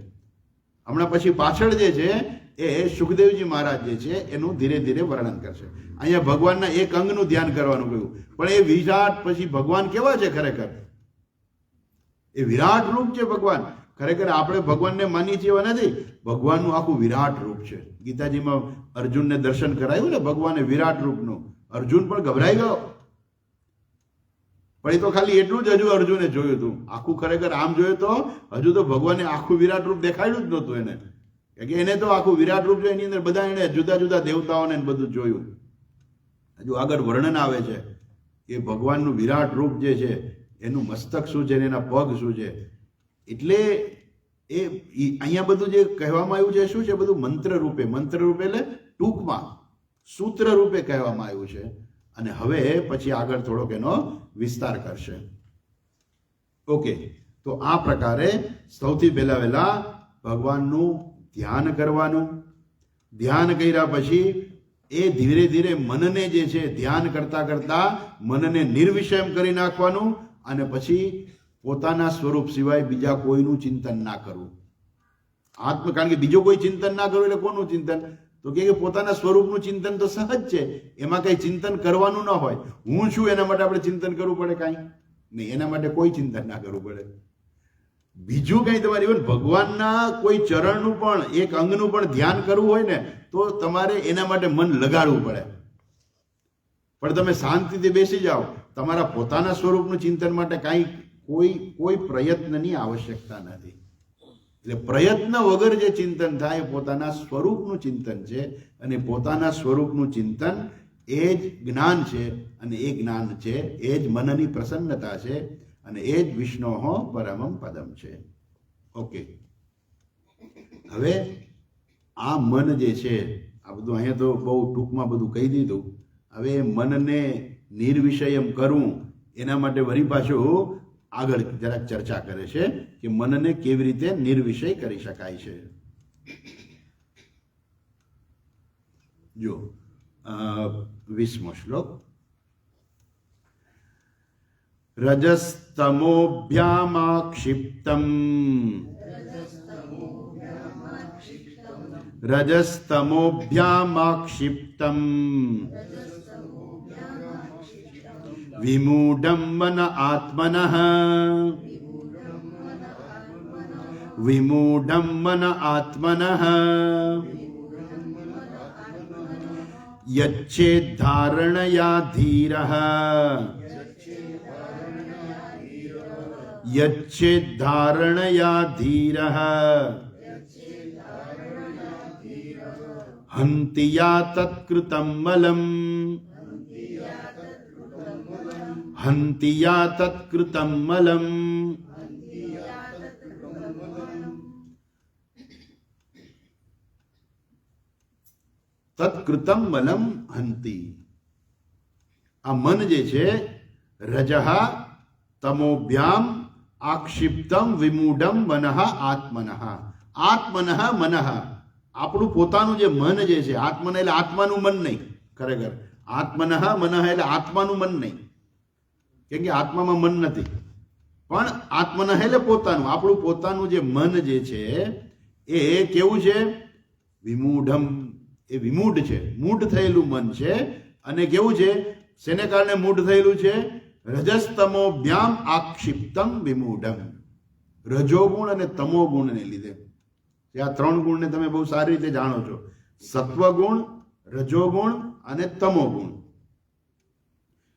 [SPEAKER 1] હમણાં પછી પાછળ જે છે એ સુખદેવજી મહારાજ જે છે એનું ધીરે ધીરે વર્ણન કરશે. અહીંયા ભગવાનના એક અંગનું ધ્યાન કરવાનું કહ્યું, પણ એ વિરાટ પછી ભગવાન કેવા છે ખરેખર? એ વિરાટ રૂપ છે ભગવાન. ખરેખર આપણે ભગવાનને માનીએ છીએ એવા નથી, ભગવાનનું આખું વિરાટ રૂપ છે. ગીતાજીમાં અર્જુનને દર્શન કરાયું ને ભગવાને વિરાટ રૂપનું, અર્જુન પણ ગભરાઈ ગયો. પણ એ તો ખાલી એટલું જ હજુ અર્જુને જોયું હતું. આખું ખરેખર આમ જોયું તો હજુ તો ભગવાને આખું વિરાટ રૂપ દેખાડ્યું જ નહોતું એને, કે એને તો આખું વિરાટ રૂપ છે, એની અંદર બધા એને જુદા જુદા દેવતાઓને બધું જોયું. હજુ આગળ વર્ણન આવે છે કે ભગવાનનું વિરાટ રૂપ જે છે એનું મસ્તક શું છે, એના પગ શું છે. એટલે એ અહીંયા બધું જે કહેવામાં આવ્યું છે શું છે, બધું મંત્ર રૂપે, મંત્ર રૂપે એટલે ટૂંકમાં સૂત્ર રૂપે કહેવામાં આવ્યું છે. અને હવે પછી આગળ થોડોક એનો વિસ્તાર કરશે. ઓકે, તો આ પ્રકારે સૌથી વહેલા ભગવાનનું ધ્યાન કરવાનું. ધ્યાન કર્યા પછી એ ધીરે ધીરે મનને જે છે ધ્યાન કરતા કરતા મનને નિર્વિષયમ કરી નાખવાનું, અને પછી પોતાના સ્વરૂપ સિવાય બીજા કોઈનું ચિંતન ના કરવું. કારણ કે બીજો કોઈ ચિંતન ના કરવું એટલે કોનું ચિંતન? તો કે પોતાના સ્વરૂપનું ચિંતન તો સહજ છે, એમાં કઈ ચિંતન કરવાનું ન હોય. હું છું એના માટે આપણે ચિંતન કરવું પડે? કાંઈ નહીં, એના માટે કોઈ ચિંતન ના કરવું પડે. બીજું કઈ તમારે ઇવન ભગવાનના કોઈ ચરણનું પણ, એક અંગનું પણ ધ્યાન કરવું હોય ને તો તમારે એના માટે મન લગાડવું પડે. પણ તમે શાંતિથી બેસી જાઓ, તમારા પોતાના સ્વરૂપનું ચિંતન માટે કોઈ પ્રયત્નની આવશ્યકતા નથી. એટલે પ્રયત્ન વગર જે ચિંતન થાય પોતાના સ્વરૂપનું ચિંતન છે, અને પોતાના સ્વરૂપનું ચિંતન એ જ જ્ઞાન છે, અને એ જ્ઞાન છે એ જ મનની પ્રસન્નતા છે, અને એ જ વિષ્ણોઃ પરમં પદમ છે. ઓકે, હવે આ મન જે છે, આ બધું અહીંયા તો બહુ ટૂંકમાં બધું કહી દીધું. હવે મનને નિર્વિષયમ કરવું એના માટે વળી પાછું આગળ જરાક ચર્ચા કરે છે કે મનને કેવી રીતે નિર્વિષય કરી શકાય છે. જો 20મો શ્લોક. રજસ્તમોભ્યામાક્ષિપ્તમ રજસ્તમોભ્યામાક્ષિપ્તમ વિમૂઢં મન આત્મનઃ વિમૂઢં મન આત્મનઃ યચ્છેદ્ધારણયા ધીરઃ યચ્છેદ્ધારણયા ધીરઃ હન્તિ યા તત્કૃતં મલમ હન્તિ યા તત્કૃતં મલમ. તત્કૃતમ મલમ હંતિ. આ મન જે છે, રજઃ તમોભ્યામ આક્ષિપ્તમ વિમૂઢમ મનઃ આત્મનઃ. આત્મનઃ મનઃ, આપણું પોતાનું જે મન જે છે, આત્મન એટલે આત્માનું મન નહીં, ખરેખર આત્મનઃ મનઃ એટલે આત્માનું મન નહીં, કેમ કે આત્મામાં મન નથી, પણ આત્મનઃ એટલે પોતાનું, આપણું પોતાનું જે મન જે છે એ કેવું છે? વિમૂઢમ, એ વિમૂઢ છે, મૂઢ થયેલું મન છે. અને કેવું છે? શેને કારણે મૂઢ થયેલું છે? રજસ્તમોભ્યામ આક્ષિપ્તમ વિમૂઢમ. રજોગુણ અને તમોગુણને લીધે. આ ત્રણ ગુણને તમે બહુ સારી રીતે જાણો છો, સત્વગુણ, રજોગુણ અને તમોગુણ.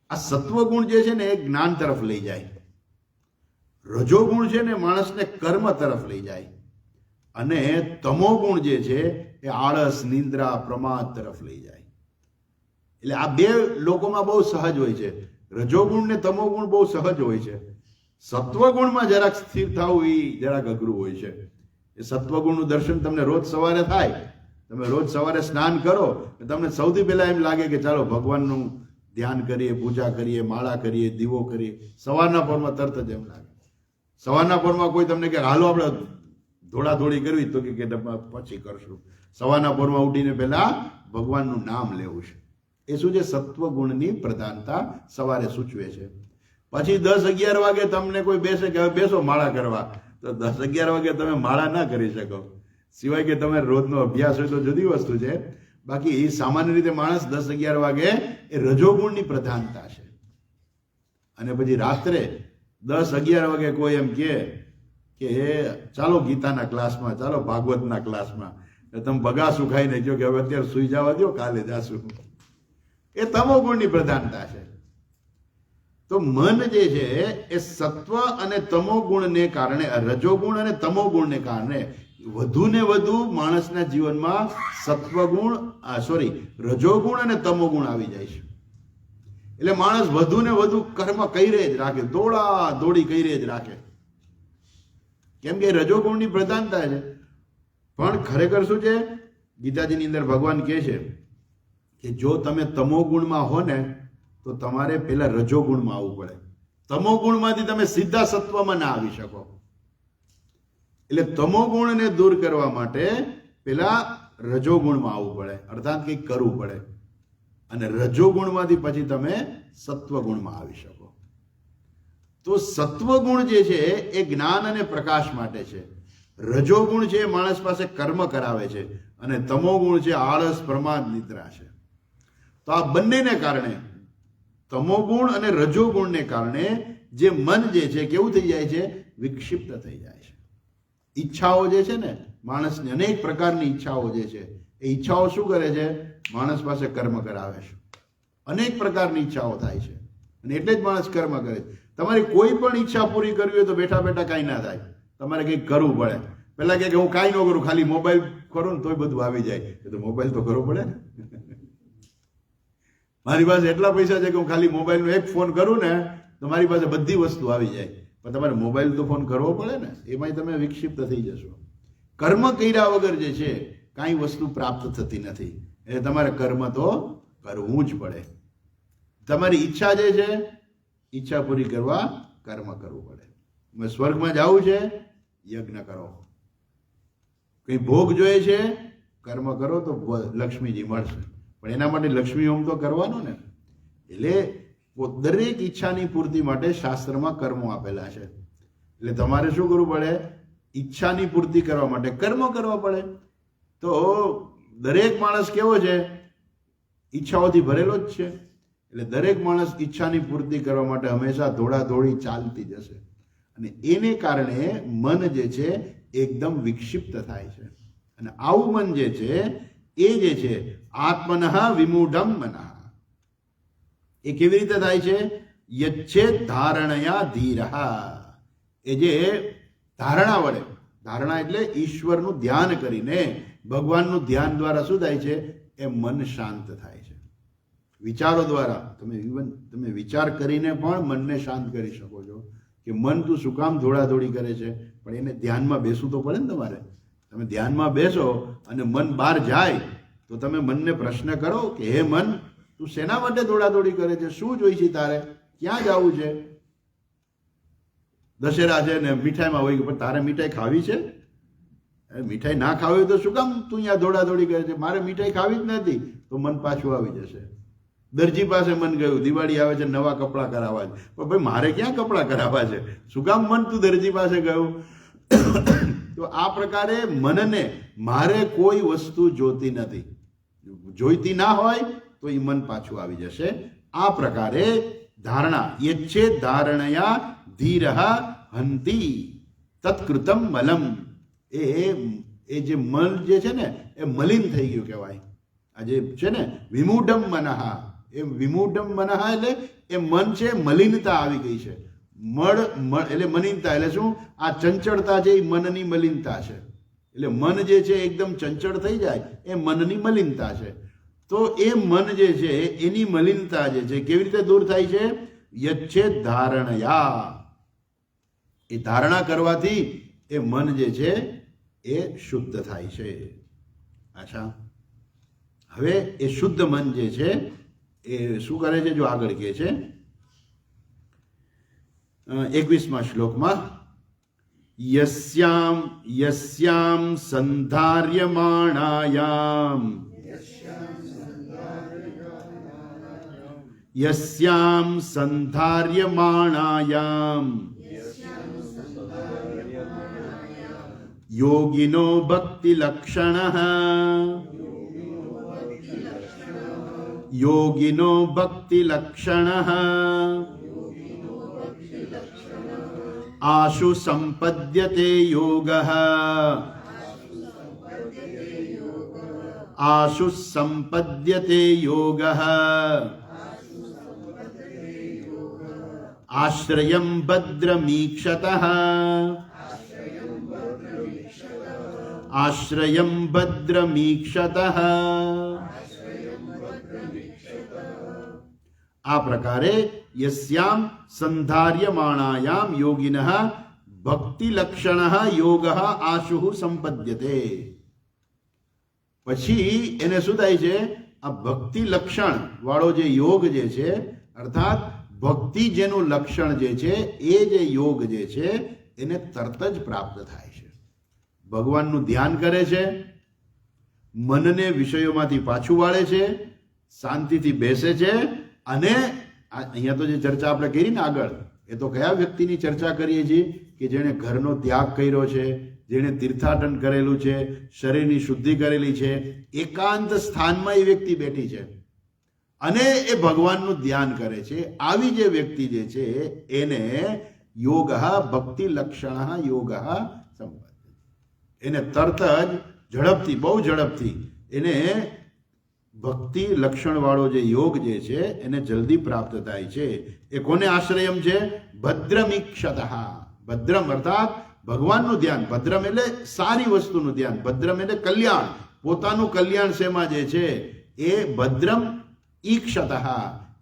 [SPEAKER 1] આ સત્વગુણ જે છે ને એ જ્ઞાન તરફ લઈ જાય, રજોગુણ છે ને માણસને કર્મ તરફ લઈ જાય, અને તમોગુણ જે છે એ આળસ, નિંદ્રા, પ્રમાદ તરફ લઈ જાય. એટલે આ બે લોકોમાં બહુ સહજ હોય છે. રજોગુણ ને તમોગુણ બહુ સહજ હોય છે. સત્વગુણમાં જરાક સ્થિર થવું એ જરાક અઘરું હોય છે. એ સત્વગુણનું દર્શન તમને રોજ સવારે થાય, તમે રોજ સવારે સ્નાન કરો, તમને સૌથી પહેલા એમ લાગે કે ચાલો ભગવાનનું ધ્યાન કરીએ, પૂજા કરીએ, માળા કરીએ, દીવો કરીએ. સવારના પરમાં તરત જ એમ લાગે. સવારના પરમાં કોઈ તમને કે હાલો આપણે દોડાદોડી કરવી, તો કે પછી કરશું. સવારના પરમાં ઉઠીને પહેલા ભગવાનનું નામ લેવું છે. એ શું છે? સત્વગુણની પ્રધાનતા સવારે સૂચવે છે. પછી 10-11 વાગે તમને કોઈ બેસે કે હવે બેસો માળા કરવા, તો 10-11 વાગે તમે માળા ના કરી શકો, સિવાય કે તમે રોજનો અભ્યાસ હોય તો જુદી વસ્તુ છે. બાકી એ સામાન્ય રીતે માણસ 10-11 વાગે એ રજોગુણની પ્રધાનતા છે. અને પછી રાત્રે 10-11 વાગે કોઈ એમ કે ચાલો ગીતાના ક્લાસમાં, ચાલો ભાગવતના ક્લાસમાં, તમે બગાસું ખાઈને કહો કે હવે અત્યારે સુઈ જવા દો, કાલે જાશું. એ તમોગુણની પ્રધાનતા છે. તો મન જે છે એ સત્વ અને તમોગુણને કારણે, રજોગુણ અને તમોગુણને કારણે વધુ ને વધુ માણસના જીવનમાં રજોગુણ અને તમોગુણ આવી જાય છે. એટલે માણસ વધુ ને વધુ કર્મ કરે જ રાખે, દોડા દોડી કરે જ રાખે, કેમ કે રજોગુણની પ્રધાનતા છે. પણ ખરેખર શું છે? ગીતાજીની અંદર ભગવાન કહે છે કે જો તમે તમોગુણમાં હો ને તો તમારે પેલા રજોગુણમાં આવવું પડે. તમોગુણમાંથી તમે સીધા સત્વમાં ના આવી શકો. એટલે તમોગુણને દૂર કરવા માટે પેલા રજોગુણમાં આવવું પડે, અર્થાત કંઈક કરવું પડે. અને રજોગુણમાંથી પછી તમે સત્વગુણમાં આવી શકો. તો સત્વગુણ જે છે એ જ્ઞાન અને પ્રકાશ માટે છે. રજોગુણ છે માણસ પાસે કર્મ કરાવે છે, અને તમોગુણ છે આળસ, પ્રમાદ, નિદ્રા છે. તો આ બંનેને કારણે, તમોગુણ અને રજોગુણને કારણે જે મન જે છે કેવું થઈ જાય છે? વિક્ષિપ્ત થઈ જાય છે. ઈચ્છાઓ જે છે ને, માણસની અનેક પ્રકારની ઈચ્છાઓ જે છે, એ ઈચ્છાઓ શું કરે છે? માણસ પાસે કર્મ કરાવે છે. અનેક પ્રકારની ઈચ્છાઓ થાય છે, અને એટલે જ માણસ કર્મ કરે છે. તમારી કોઈ પણ ઈચ્છા પૂરી કરવી હોય તો બેઠા બેઠા કાંઈ ના થાય, તમારે કંઈક કરવું પડે. પેલા કે હું કાંઈ ન કરું, ખાલી મોબાઈલ કરું ને તોય બધું આવી જાય. તો મોબાઈલ તો કરવો પડે ને. મારી પાસે એટલા પૈસા છે કે હું ખાલી મોબાઈલનો એક ફોન કરું ને તો મારી પાસે બધી વસ્તુ આવી જાય. પણ તમારે મોબાઈલ તો ફોન કરવો પડે ને, એમાંય તમે વિક્ષિપ્ત થઈ જશો. કર્મ કર્યા વગર જે છે કાંઈ વસ્તુ પ્રાપ્ત થતી નથી. એટલે તમારે કર્મ તો કરવું જ પડે. તમારી ઈચ્છા જે છે, ઈચ્છા પૂરી કરવા કર્મ કરવું પડે. સ્વર્ગમાં જવું છે, યજ્ઞ કરો. કઈ ભોગ જોઈએ છે, કર્મ કરો તો લક્ષ્મીજી મળશે. પણ એના માટે લક્ષ્મી હોમ તો કરવાનો ને. એટલે દરેક ઈચ્છાની પૂર્તિ માટે શાસ્ત્રમાં કર્મો આપેલા છે. એટલે તમારે શું કરવું પડે? ઈચ્છાની પૂર્તિ કરવા માટે કર્મ કરવા પડે. તો દરેક માણસ કેવો છે? ઈચ્છાઓથી ભરેલો જ છે. એટલે દરેક માણસ ઈચ્છાની પૂર્તિ કરવા માટે હંમેશા દોડાદોડી ચાલતી જશે. અને એને કારણે મન જે છે એકદમ વિક્ષિપ્ત થાય છે. અને આવું મન જે છે એ જે છે આત્મનઃ વિમૂઢમ મનઃ. એ કેવી રીતે થાય છે? યચ્છેદ ધારણયા ધીરઃ. એ જે ધારણા વડે, ધારણા એટલે ઈશ્વરનું ધ્યાન કરીને, ભગવાનનું ધ્યાન દ્વારા શું થાય છે? એ મન શાંત થાય છે. વિચારો દ્વારા તમે વિચાર કરીને પણ મનને શાંત કરી શકો છો કે મન તું શું કામ દોડાદોડી કરે છે? પણ એને ધ્યાનમાં બેસવું તો પડે ને તમારે. તમે ધ્યાનમાં બેસો અને મન બહાર જાય તો તમે મનને પ્રશ્ન કરો કે હે મન, તું શેના માટે દોડાદોડી કરે છે? શું જોઈ છે તારે? ક્યાં જવું છે? દશેરા છે ને મીઠાઈમાં હોય, પણ તારે મીઠાઈ ખાવી છે? મીઠાઈ ના ખાવી તો શું કામ તું અહીંયા દોડાદોડી કરે છે? મારે મીઠાઈ ખાવી જ નથી. તો મન પાછું આવી જશે. દરજી પાસે મન ગયું, દિવાળી આવે છે, નવા કપડાં કરાવવા છે. પણ ભાઈ મારે ક્યાં કપડાં કરાવવા છે? શું કામ મન તું દરજી પાસે ગયું? તો આ પ્રકારે મનને મારે કોઈ વસ્તુ જોતી નથી, જોઈતી ના હોય તો એ મન પાછું આવી જશે. આ પ્રકારે ધારણા યચ્છે ધારણયા ધીરઃ હંતિ તત્કૃતમ મલમ. એ જે મન જે છે ને એ મલિન થઈ ગયું કહેવાય. આ જે છે ને વિમૂઢમ મનઃ, એ વિમૂઢમ મનઃ એટલે એ મન છે મલિનતા આવી ગઈ છે. એટલે મલિનતા એટલે શું? આ ચંચળતા છે એ મનની મલિનતા છે. એટલે મન જે છે એકદમ ચંચળ થઈ જાય એ મનની મલિનતા છે. તો એ મન જે છે એની મલિનતા જે છે કેવી રીતે દૂર થાય છે? યચ્છેદ ધારણયા. એ ધારણા કરવાથી એ મન જે છે એ શુદ્ધ થાય છે. અચ્છા, હવે એ શુદ્ધ મન જે છે એ શું કરે છે? જો આગળ કહે છે 21મા શ્લોકમાં, યસ્યામ સંધાર્યમાણાયામ યોગિનો ભક્તિલક્ષણઃ આશુ સંપદ્યતે યોગઃ આશ્રયં ભદ્રમીક્ષતઃ આ પ્રકારે યસ્યામ સંધાર્યમાણાયામ યોગિનઃ ભક્તિલક્ષણઃ યોગઃ આશુઃ સંપદ્યતે. પછી એને શું થાય છે? આ ભક્તિ લક્ષણ વાળો જે યોગ જે છે, અર્થાત ભક્તિ જેનું લક્ષણ જે છે એ જે યોગ જે છે એને તરત જ પ્રાપ્ત થાય છે. ભગવાનનું ધ્યાન કરે છે, મનને વિષયોમાંથી પાછું વાળે છે, શાંતિથી બેસે છે. અને અહીંયા તો જે ચર્ચા આપણે કરી ને આગળ, એ તો કયા વ્યક્તિની ચર્ચા કરીએ છીએ? કે જેણે ઘરનો ત્યાગ કર્યો છે, જેણે તીર્થાટન કરેલું છે, શરીરની શુદ્ધિ કરેલી છે, એકાંત સ્થાનમાં એ વ્યક્તિ બેઠી છે અને એ ભગવાનનું ધ્યાન કરે છે. આવી જે વ્યક્તિ જે છે એને યોગ ભક્તિ લક્ષણ યોગ સંપદ, એને તરત જ ઝડપથી, બહુ ઝડપથી એને ભક્તિ લક્ષણ વાળો જે યોગ જે છે એને જલ્દી પ્રાપ્ત થાય છે. એ કોને આશ્રયમ છે? ભદ્રમીક્ષતઃ. ભદ્રમ અર્થાત ભગવાનનું ધ્યાન. ભદ્રમ એટલે સારી વસ્તુનું ધ્યાન. ભદ્રમ એટલે કલ્યાણ, પોતાનું કલ્યાણ શેમાં જે છે એ ભદ્રમ ઈક્ષતઃ,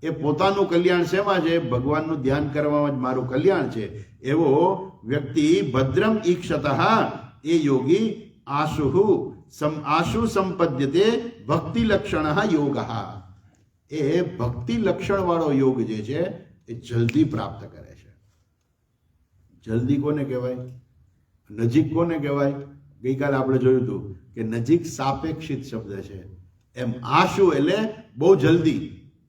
[SPEAKER 1] એ પોતાનું કલ્યાણ શેમાં છે? ભગવાનનું ધ્યાન કરવામાં જ મારું કલ્યાણ છે એવો વ્યક્તિ ભદ્રમ ઈક્ષતઃ, એ યોગી આશુ સંપદ્યતે ભક્તિ લક્ષણ યોગ, એ ભક્તિ લક્ષણ વાળો યોગ જે છે એ જલ્દી પ્રાપ્ત કરે છે. જલ્દી કોને કહેવાય? નજીક કોને કહેવાય? ગઈકાલે આપણે જોયું હતું કે નજીક સાપેક્ષિત શબ્દ છે. એમ આશુ એટલે બહુ જલ્દી.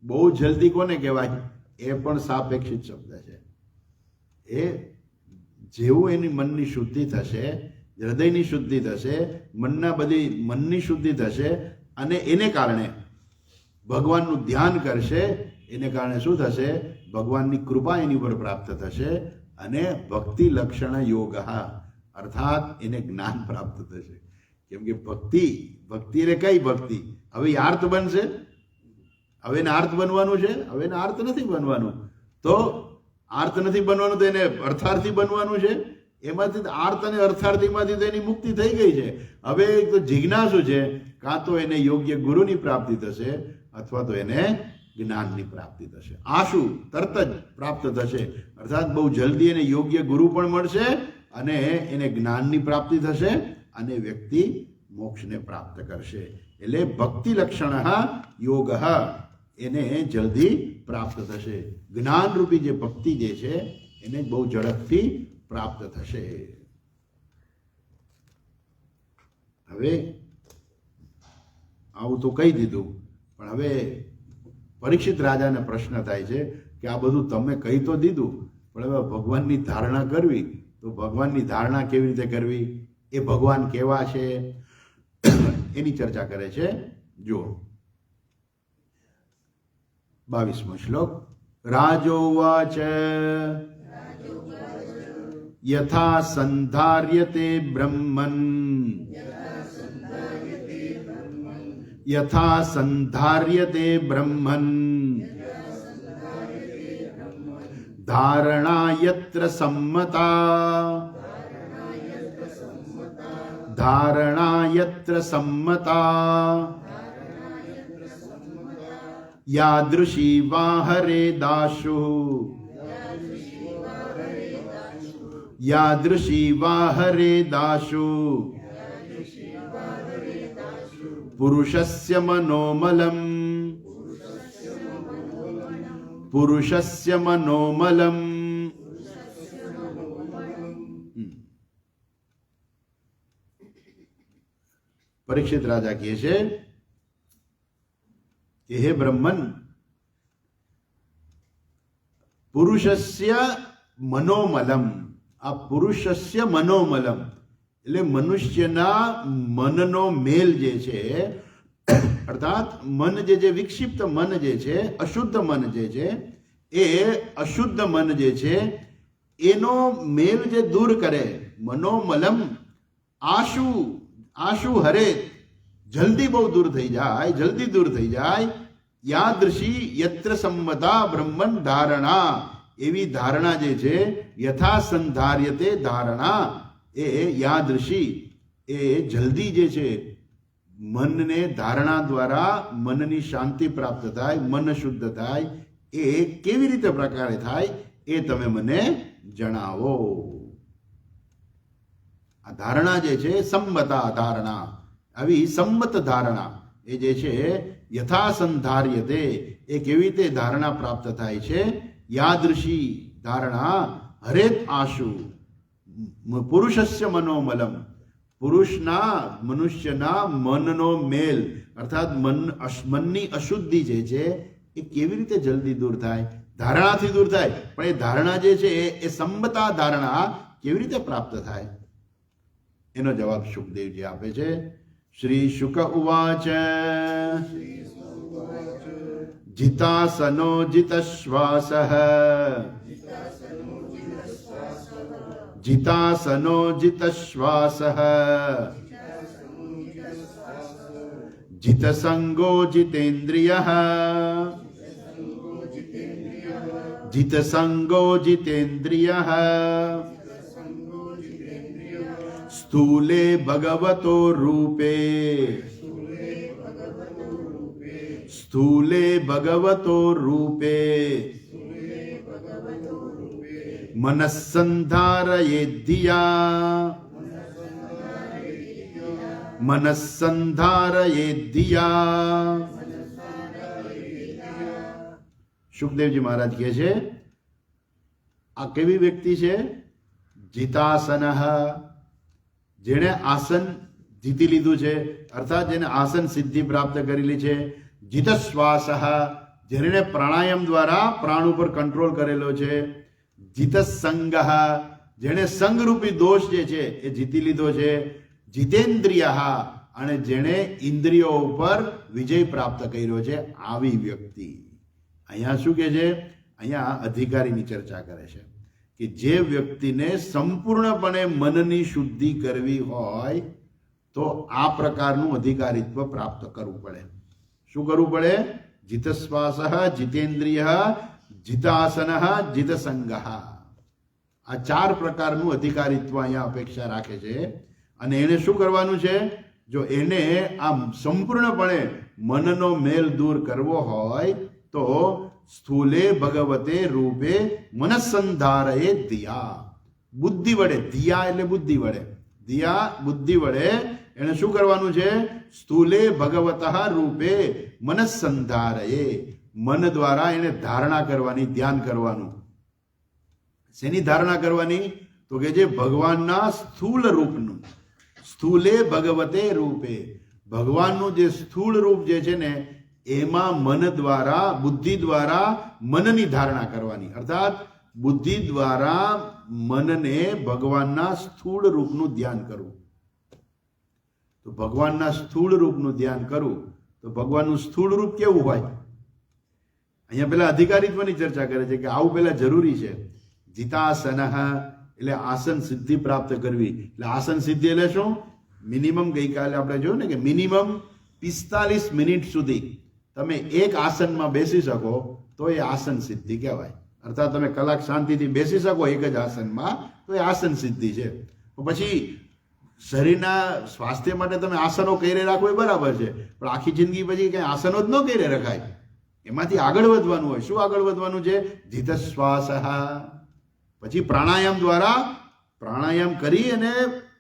[SPEAKER 1] બહુ જલ્દી કોને કહેવાય? એ પણ સાપેક્ષિત શબ્દ છે. એ જેવું એની મનની શુદ્ધિ થશે, હૃદયની શુદ્ધિ થશે, મનની શુદ્ધિ થશે અને એને કારણે ભગવાનનું ધ્યાન કરશે, એને કારણે શું થશે? ભગવાનની કૃપા એની ઉપર પ્રાપ્ત થશે અને ભક્તિ લક્ષણ યોગ, અર્થાત એને જ્ઞાન પ્રાપ્ત થશે. કેમ કે ભક્તિ એટલે કઈ ભક્તિ? હવે એ આર્ત બનશે. હવે એને આર્ત બનવાનું છે? હવે એને આર્ત નથી બનવાનું. તો આર્ત નથી બનવાનું તો એને અર્થાર્થી બનવાનું છે. એમાંથી આર્ત અને અર્થાર્થીમાંથી તો એની મુક્તિ થઈ ગઈ છે. હવે તો જિજ્ઞાસુ છે, કાં તો એને યોગ્ય ગુરુની પ્રાપ્તિ થશે અથવા તો એને જ્ઞાનની પ્રાપ્તિ થશે. આશુ તરત જ પ્રાપ્ત થશે, અર્થાત બહુ જલ્દી એને યોગ્ય ગુરુ પણ મળશે અને એને જ્ઞાનની પ્રાપ્તિ થશે અને વ્યક્તિ મોક્ષને પ્રાપ્ત કરશે. એટલે ભક્તિ લક્ષણ યોગ એને જલ્દી પ્રાપ્ત થશે. જ્ઞાનરૂપી જે ભક્તિ જે છે એને બહુ ઝડપથી પ્રાપ્ત થશે. હવે આવું તો કહી દીધું, પણ હવે પરીક્ષિત રાજાને પ્રશ્ન થાય છે કે આ બધું તમે કહી તો દીધું, પણ હવે ભગવાનની ધારણા કરવી, તો ભગવાનની ધારણા કેવી રીતે કરવી? એ ભગવાન કેવા છે એની ચર્ચા કરે છે. જુઓ 22મો શ્લોક. રાજોવાચ યથા સંધાર્યતે બ્રહ્મન, યથા સંધાર્યતે બ્રહ્મન ધારણા યત્ર સમ્મતા, ધારણા યત્ર સમ્મતા યાદૃશી વાહરે દાશુ, યાદૃશી વાહરે દાશુ પુરુષસ્ય મનોમલમ, પુરુષસ્ય મનોમલમ. પરીક્ષિત રાજા કહે છે કે હે બ્રહ્મન, પુરુષસ્ય મનોમલમ, આ પુરુષસ્ય મનોમલમ એટલે મનુષ્યના મનનો મેલ જે છે, અર્થાત મન જે વિક્ષિપ્ત મન જે છે, અશુદ્ધ મન જે છે, એ અશુદ્ધ મન જે છે એનો મેલ જે દૂર કરે. મનોમલમ આશુ હરે, જલ્દી બહુ દૂર થઈ જાય, જલ્દી દૂર થઈ જાય. યાદૃશી યત્ર સમ્મતા બ્રહ્મન ધારણા, એવી ધારણા જે છે, યથા સંધાર્યતે ધારણા, એ યાદૃશી એ જલ્દી જે છે મનને ધારણા દ્વારા મનની શાંતિ પ્રાપ્ત થાય, મન શુદ્ધ થાય. એ કેવી રીતે પ્રકારે થાય એ તમે મને જણાવો. આ ધારણા જે છે સંમતા ધારણા, આવી સંમત ધારણા એ જે છે યથા સંધાર્યતે, એ કેવી રીતે ધારણા પ્રાપ્ત થાય છે? યાદૃશી ધારણા હરેત આશુ પુરુષસ્ય મનોમલમ, પુરુષના મનુષ્યના મનનો મેલ અર્થાત મનની અશુદ્ધિ જે છે એ કેવી રીતે જલ્દી દૂર થાય? ધારણાથી દૂર થાય. પણ એ ધારણા જે છે એ સંમતા ધારણા કેવી રીતે પ્રાપ્ત થાય? એનો જવાબ શુકદેવજી આપે છે. શ્રી શુક ઉવાચ જીતાસનો જીતશ્વાસ, જીતાસનો જીતશ્વાસ જીતસંગો જીતેન્દ્રિય, જીતસંગો જીતેન્દ્રિય સ્થૂલે ભગવતો રૂપે, સ્થૂલે ભગવતો રૂપે મનસ્સંધારયેદ્ધિયા મનસ્સંધારયેદ્ધિયા. સુખદેવજી મહારાજ કહે છે આ કેવી વ્યક્તિ છે? જીતાસન, જેણે આસન જીતી લીધું છે, અર્થાત જેને આસન સિદ્ધિ પ્રાપ્ત કરેલી છે. જીતશ્વાસ, જેને પ્રાણાયામ દ્વારા પ્રાણ ઉપર કંટ્રોલ કરેલો છે. જીતસંગ, જેણે સંગરૂપી દોષ જે છે એ જીતી લીધો છે. જીતેન્દ્રિય, અને જેણે ઇન્દ્રિયો ઉપર વિજય પ્રાપ્ત કર્યો છે. આવી વ્યક્તિ. અહીંયા શું કે છે? અહીંયા અધિકારીની ચર્ચા કરે છે કે જે વ્યક્તિને સંપૂર્ણપણે મનની શુદ્ધિ કરવી હોય તો આ પ્રકારનું અધિકારીત્વ પ્રાપ્ત કરવું પડે. શું કરવું પડે? જીતશ્વાસ, જીતેન્દ્રિય, જીતાસન, જીતસંગ. આ ચાર પ્રકારનું અધિકારીત્વ અહીંયા અપેક્ષા રાખે છે. અને એને શું કરવાનું છે? જો એને આ સંપૂર્ણપણે મનનો મેલ દૂર કરવો હોય તો સ્થૂલે ભગવતે રૂપે મનસ્સંધારયે ધ્યા, બુદ્ધિ વડે. ધ્યા એટલે બુદ્ધિ વડે. ધ્યા બુદ્ધિ વડે એને શું કરવાનું છે? સ્થૂલે ભગવતઃ રૂપે મનસ્સંધારયે, મન દ્વારા એને ધારણા કરવાની, ધ્યાન કરવાનું. શેની ધારણા કરવાની? તો કે જે ભગવાનના સ્થૂળ રૂપનું. સ્થૂલે ભગવતે રૂપે, ભગવાનનું જે સ્થૂળ રૂપ જે છે ને એમાં મન દ્વારા, બુદ્ધિ દ્વારા મનની ધારણા કરવાની. અર્થાત બુદ્ધિ દ્વારા મનને ભગવાનના સ્થૂળ રૂપનું ધ્યાન કરવું. તો ભગવાનના સ્થૂળ રૂપનું ધ્યાન કરવું તો ભગવાનનું સ્થૂળ રૂપ કેવું હોય? અહીંયા પેલા અધિકારીત્વની ચર્ચા કરે છે કે આવું પેલા જરૂરી છે. જીતાસન એટલે આસન સિદ્ધિ પ્રાપ્ત કરવી. એટલે આસન સિદ્ધિ એટલે શું? મિનિમમ ગઈકાલે આપણે જોયું ને કે મિનિમમ 45 મિનિટ સુધી તમે એક આસનમાં બેસી શકો તો એ આસન સિદ્ધિ કહેવાય. અર્થાત તમે કલાક શાંતિથી બેસી શકો એક જ આસનમાં તો એ આસન સિદ્ધિ છે. પછી શરીરના સ્વાસ્થ્ય માટે તમે આસનો કરી રાખો એ બરાબર છે, પણ આખી જિંદગી પછી કઈ આસનો જ ન કરી રખાય. એમાંથી આગળ વધવાનું હોય. શું આગળ વધવાનું છે? જીતશ્વાસ. પછી પ્રાણાયામ દ્વારા પ્રાણાયામ કરી અને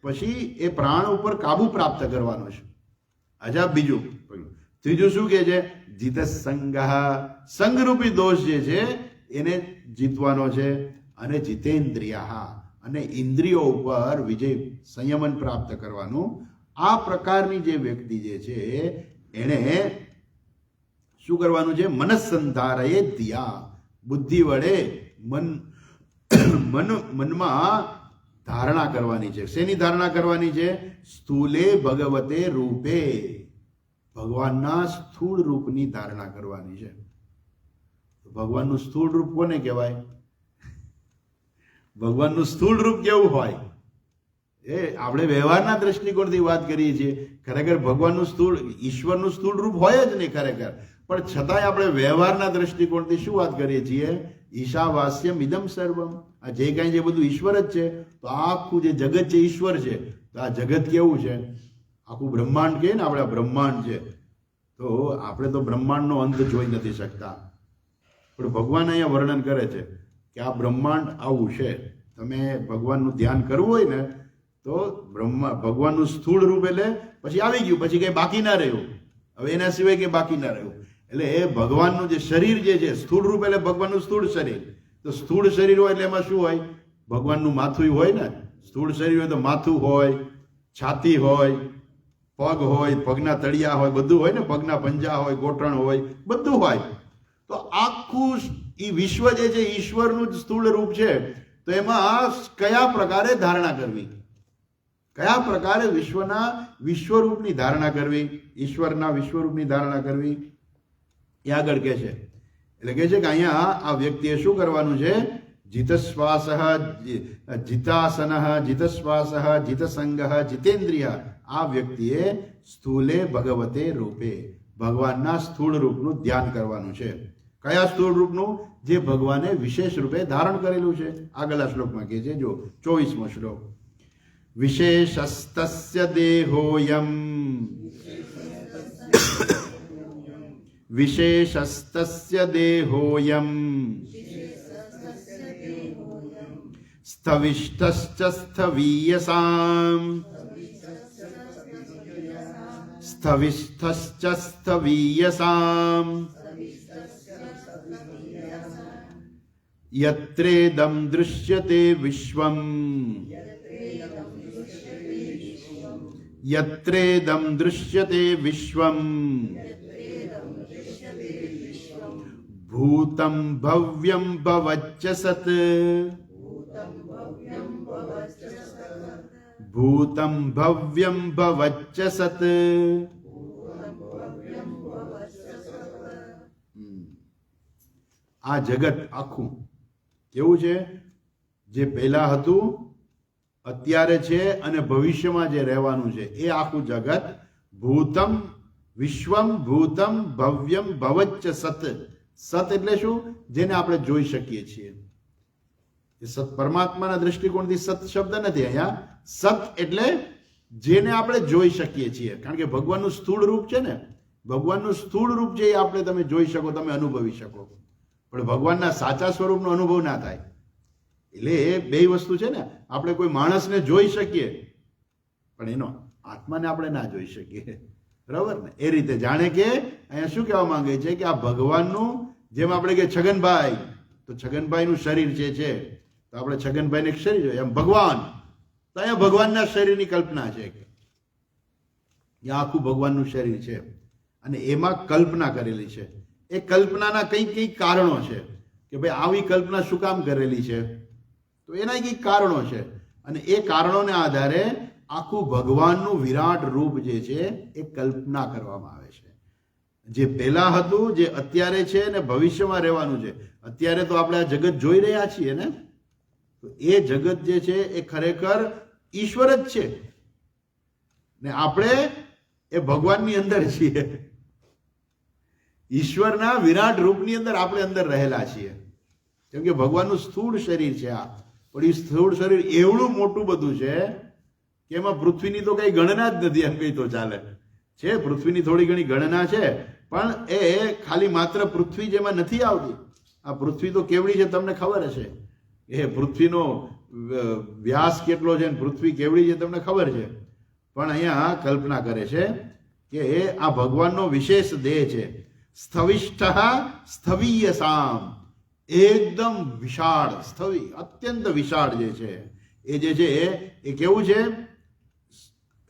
[SPEAKER 1] પછી એ પ્રાણ ઉપર કાબુ પ્રાપ્ત કરવાનો છે. અજા બીજું. ત્રીજું શું કે છે? જીતસંગ, સંગરૂપી દોષ જે છે એને જીતવાનો છે. અને જીતેન્દ્રિય, અને ઇન્દ્રિયો ઉપર વિજય, સંયમન પ્રાપ્ત કરવાનું. આ પ્રકારની જે વ્યક્તિ જે છે એને શું કરવાનું છે? મનસ્સંધારયે ધ્યા, બુદ્ધિ વડે મનમાં ધારણા કરવાની છે. શેની ધારણા કરવાની છે? સ્થૂલે ભગવતે રૂપે, ભગવાનના સ્થૂળ રૂપની ધારણા કરવાની છે. ભગવાનનું સ્થૂળ રૂપ કોને કહેવાય? ભગવાનનું સ્થૂળ રૂપ કેવું હોય? એ આપણે વ્યવહારના દ્રષ્ટિકોણથી વાત કરીએ છીએ. ખરેખર ભગવાનનું સ્થૂળ, ઈશ્વરનું સ્થૂળ રૂપ હોય જ નહીં ખરેખર, પણ છતાંય આપણે વ્યવહારના દ્રષ્ટિકોણથી શું વાત કરીએ છીએ? ઈશાવાસ્યમ ઇદમ સર્વમ. આ જે કાંઈ જે બધું ઈશ્વર જ છે. તો આખું જે જગત છે ઈશ્વર છે. તો આ જગત કેવું છે? આખું બ્રહ્માંડ કહીએ ને આપણે, બ્રહ્માંડ છે. તો આપણે તો બ્રહ્માંડનો અંત જોઈ નથી શકતા, પણ ભગવાન અહીંયા વર્ણન કરે છે કે આ બ્રહ્માંડ આવું છે. તમે ભગવાનનું ધ્યાન કરવું હોય ને તો ભગવાનનું સ્થૂળ રૂપ એટલે પછી આવી ગયું, પછી કંઈ બાકી ના રહ્યું. હવે એના સિવાય કંઈ બાકી ના રહ્યું. એટલે એ ભગવાનનું જે શરીર જે છે સ્થૂળ રૂપ એટલે ભગવાનનું સ્થૂળ શરીર. તો સ્થૂળ શરીર હોય એટલે એમાં શું હોય? ભગવાનનું માથું હોય ને. સ્થૂળ શરીર હોય તો માથું હોય, છાતી હોય, પગ હોય, પગના તળિયા હોય, બધું હોય ને. પગના પંજા હોય, ગોઠણ હોય, બધું હોય. તો આખું એ વિશ્વ જે છે ઈશ્વરનું જ સ્થૂળ રૂપ છે. તો એમાં કયા પ્રકારે ધારણા કરવી? કયા પ્રકારે વિશ્વરૂપની ધારણા કરવી? ઈશ્વરના વિશ્વરૂપની ધારણા કરવી એ આગળ કહે છે. એટલે કહે છે કે અહીંયા આ વ્યક્તિએ શું કરવાનું છે? જીતશ્વાસ, જીતાસન, જીતશ્વાસ, જીતસંગ, જીતેન્દ્રિય. આ વ્યક્તિએ સ્થૂલે ભગવતે રૂપે, ભગવાનના સ્થૂળ રૂપનું ધ્યાન કરવાનું છે. કયા સ્થૂળ રૂપનું? જે ભગવાને વિશેષ રૂપે ધારણ કરેલું છે. આગળના શ્લોકમાં કહે છે, જો 24મો શ્લોક. વિશેષસ્તસ્ય દેહોયમ વિશેષસ્તસ્ય દેહોયમ સ્થવિષ્ઠશ્ચ સ્થવીયસામ સ્થવિષ્ઠશ્ચ સ્થવીયસામ યત્રેદં દૃશ્યતે વિશ્વમ યત્રેદં દૃશ્યતે વિશ્વમ ભૂતં ભવ્યં ભવચ્ચ સત ભૂતં ભવ્યં ભવચ્ચ સત. આ જગત આખું કેવું છે? જે પહેલા હતું, અત્યારે છે અને ભવિષ્યમાં જે રહેવાનું છે એ આખું જગત. ભૂતમ વિશ્વમ ભૂતમ ભવ્યમ ભવચ્ચ સત. સત એટલે શું? જેને આપણે જોઈ શકીએ છીએ. એ સત પરમાત્માના દૃષ્ટિકોણથી સત શબ્દ નથી અહીંયા. સત એટલે જેને આપણે જોઈ શકીએ છીએ. કારણ કે ભગવાનનું સ્થૂળ રૂપ છે ને, ભગવાનનું સ્થૂળ રૂપ છે એ આપણે તમે જોઈ શકો, તમે અનુભવી શકો, પણ ભગવાનના સાચા સ્વરૂપનો અનુભવ ના થાય. એટલે એ બે વસ્તુ છે ને. આપણે કોઈ માણસને જોઈ શકીએ પણ એનો આત્માને આપણે ના જોઈ શકીએ. બરાબર ને? એ રીતે જાણે કે અહીંયા શું કહેવા માંગે છે કે આ ભગવાનનું, જેમ આપણે કે છગનભાઈ, તો છગનભાઈનું શરીર જે છે તો આપણે છગનભાઈને એક શરીર જોઈએ, એમ ભગવાન, તો અહીંયા ભગવાનના શરીરની કલ્પના છે કે આખું ભગવાનનું શરીર છે અને એમાં કલ્પના કરેલી છે. એ કલ્પનાના કંઈક કારણો છે કે ભાઈ આવી કલ્પના શું કામ કરેલી છે, તો એના કંઈક કારણો છે અને એ કારણોને આધારે આખું ભગવાનનું વિરાટ રૂપ જે છે એ કલ્પના કરવામાં આવે છે. જે પહેલા હતું, જે અત્યારે છે ને ભવિષ્યમાં રહેવાનું છે. અત્યારે તો આપણે આ જગત જોઈ રહ્યા છીએ ને, તો એ જગત જે છે એ ખરેખર ઈશ્વર જ છે ને આપણે એ ભગવાનની અંદર છીએ. ઈશ્વરના વિરાટ રૂપની અંદર આપણે અંદર રહેલા છીએ. કેમ કે ભગવાનનું સ્થૂળ શરીર છે આ, પણ એ સ્થૂળ શરીર એવડું મોટું બધું છે કે એમાં પૃથ્વીની તો કઈ ગણના જ નથી. એમ કઈ તો ચાલે છે, પૃથ્વીની થોડી ઘણી ગણના છે, પણ એ ખાલી માત્ર પૃથ્વી જેમાં નથી આવતી. આ પૃથ્વી તો કેવડી છે તમને ખબર હશે, એ પૃથ્વીનો વ્યાસ કેટલો છે, પૃથ્વી કેવડી છે તમને ખબર છે. પણ અહીંયા કલ્પના કરે છે કે આ ભગવાનનો વિશેષ દેહ છે. સ્થવિષ્ઠ સ્થવીયસામ, એકદમ વિશાળ. સ્થવી અત્યંત વિશાળ જે છે એ જે છે એ કેવું છે?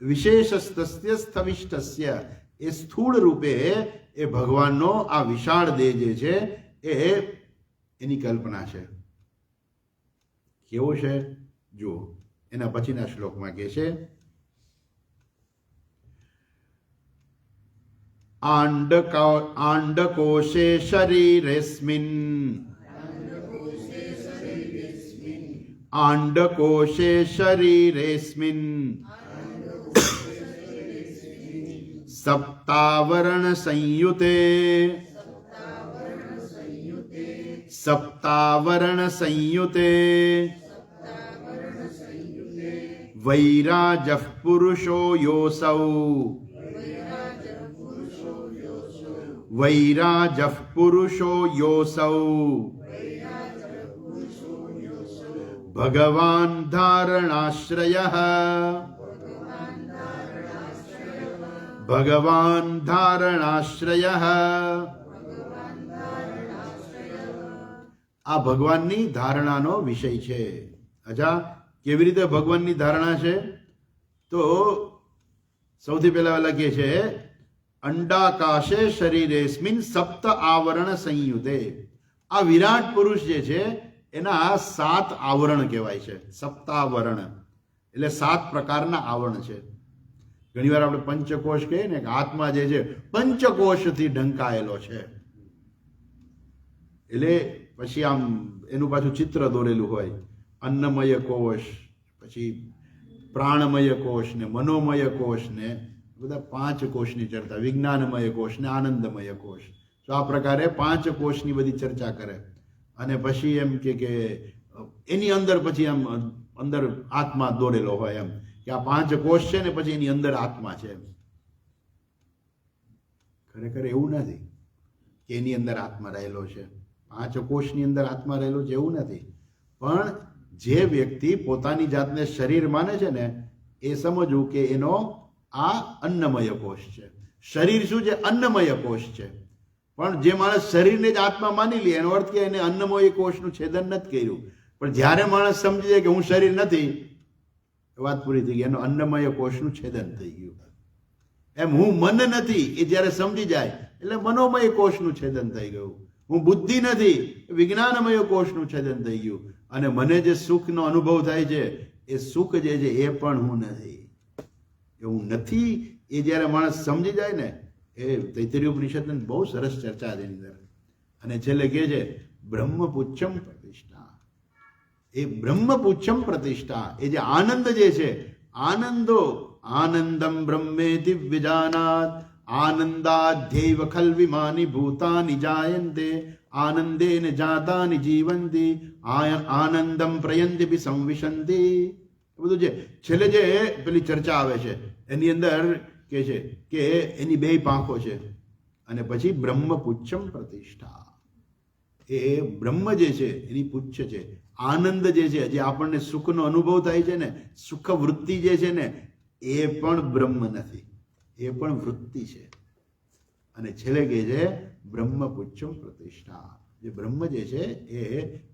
[SPEAKER 1] વિશેષસ્તસ્ય સ્થવિષ્ઠસ્ય, એ સ્થૂળ રૂપે એ ભગવાનનો આ વિશાળ દેહ જે છે એ એની કલ્પના છે. કેવો છે જુઓ, એના પછીના શ્લોકમાં કહે છે આંડકોશે શરીરેસ્મિન આંડકોશે શરીરેસ્મિન સપ્તાવરણ સંયુતે સપ્તાવરણ સંયુતે વૈરાજઃ પુરુષો યોસૌ વૈરાજઃ પુરુષો યોસૌ ભગવાન ધારણાશ્રયઃ ભગવાન ધારણાશ્રયઃ. આ ભગવાનની ધારણાનો વિષય છે. અચ્છા, કેવી રીતે ભગવાનની ધારણા છે? તો સૌથી પહેલા કે છે અંડાકાશે શરીરેસ્મિન સપ્ત આવરણ સંયુતે. આ વિરાટ પુરુષ જે છે એના 7 આવરણ કહેવાય છે. સપ્તાવરણ એટલે 7 પ્રકારના આવરણ છે. ઘણી વાર આપણે પંચકોશ કહીએ ને, કે આત્મા જે છે પંચકોશથી ઢંકાયેલો છે. એટલે પછી આમ એનું પાછું ચિત્ર દોરેલું હોય. અન્નમય કોશ, પછી પ્રાણમય કોશ ને મનોમય કોશ ને બધા 5 કોષની ચર્ચા, વિજ્ઞાનમય કોષ ને આનંદમય કોષ. તો આ પ્રકારે 5 કોષની બધી ચર્ચા કરે અને પછી એમ કે એની અંદર પછી આમ અંદર આત્મા દોરેલો હોય, એમ કે આ 5 કોષ છે ને પછી એની અંદર આત્મા છે. ખરેખર એવું નથી. કે એની અંદર આત્મા રહેલો છે. 5 કોષની અંદર આત્મા રહેલો છે એવું નથી. પણ જે વ્યક્તિ પોતાની જાતને શરીર માને છે ને એ સમજવું કે એનો આ અન્નમય કોષ છે. શરીર શું છે? અન્નમય કોષ છે. પણ જે માણસ શરીરને જ આત્મા માની લે એનો અર્થ કે એને અન્નમય કોષનું છેદન નથી કર્યું. પણ જ્યારે માણસ સમજી જાય કે હું શરીર નથી, વાત પૂરી થઈ ગઈ, એનો અન્નમય કોષનું છેદન થઈ ગયું. એમ હું મન નથી એ જ્યારે સમજી જાય એટલે મનોમય કોષનું છેદન થઈ ગયું. હું બુદ્ધિ નથી, વિજ્ઞાનમય કોષનું છેદન થઈ ગયું. અને મને જે સુખનો અનુભવ થાય છે એ સુખ જે છે એ પણ હું નથી, એ હું નથી. એ જ્યારે માણસ સમજી જાય ને, એ તૈત્તરીય ઉપનિષદની બહુ સરસ ચર્ચા છે એની અંદર. અને છેલ્લે કહે છે બ્રહ્મપુચ્છમ પ્રતિષ્ઠા. એ બ્રહ્મપુચ્છમ પ્રતિષ્ઠા, એ જે આનંદ જે છે, આનંદો આનંદમ બ્રહ્મેતિ વિજાનાત આનંદાધ્યૈવ ખલ્વિમાની ભૂતાની જાયન્તે આનંદેન જાતાની જીવંતી આનંદમ પ્રયંતિ સંવિશંતિ. એ બધું છે. છેલ્લે જે પેલી ચર્ચા આવે છે એની અંદર કે છે કે એની 2 પાંખો છે. અને પછી બ્રહ્મપુચ્છમ પ્રતિષ્ઠા, એ બ્રહ્મ જે છે એની પુચ્છ છે. આનંદ જે છે, જે આપણને સુખનો અનુભવ થાય છે ને, સુખ વૃત્તિ જે છે ને, એ પણ બ્રહ્મ નથી, એ પણ વૃત્તિ છે. અને છેલ્લે કહે છે બ્રહ્મપુચ્છમ પ્રતિષ્ઠા. જે બ્રહ્મ જે છે એ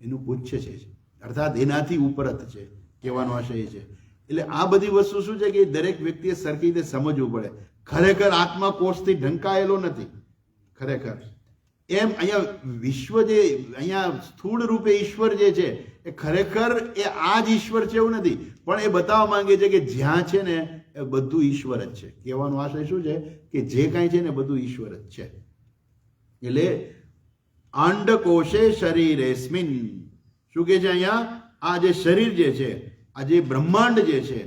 [SPEAKER 1] એનું પુચ્છ છે, અર્થાત એનાથી ઉપરત છે. કહેવાનો આશય છે. એટલે આ બધી વસ્તુ શું છે કે દરેક વ્યક્તિએ સરખી રીતે સમજવું પડે. ખરેખર આત્મા કોષથી ઢંકાયેલો નથી. ખરેખર એમ અહીંયા વિશ્વ જે અહીંયા સ્થૂળ રૂપે ઈશ્વર જે છે એ ખરેખર એ આ જ ઈશ્વર છે એવું નથી. પણ એ બતાવવા માંગે છે કે જ્યાં છે ને એ બધું ઈશ્વર જ છે. કહેવાનો આશય શું છે કે જે કાંઈ છે ને બધું ઈશ્વર જ છે. એટલે આંડકોશે શરીરેસ્મિન, શું કે છે અહીંયા, આ જે શરીર જે છે, આ જે બ્રહ્માંડ જે છે,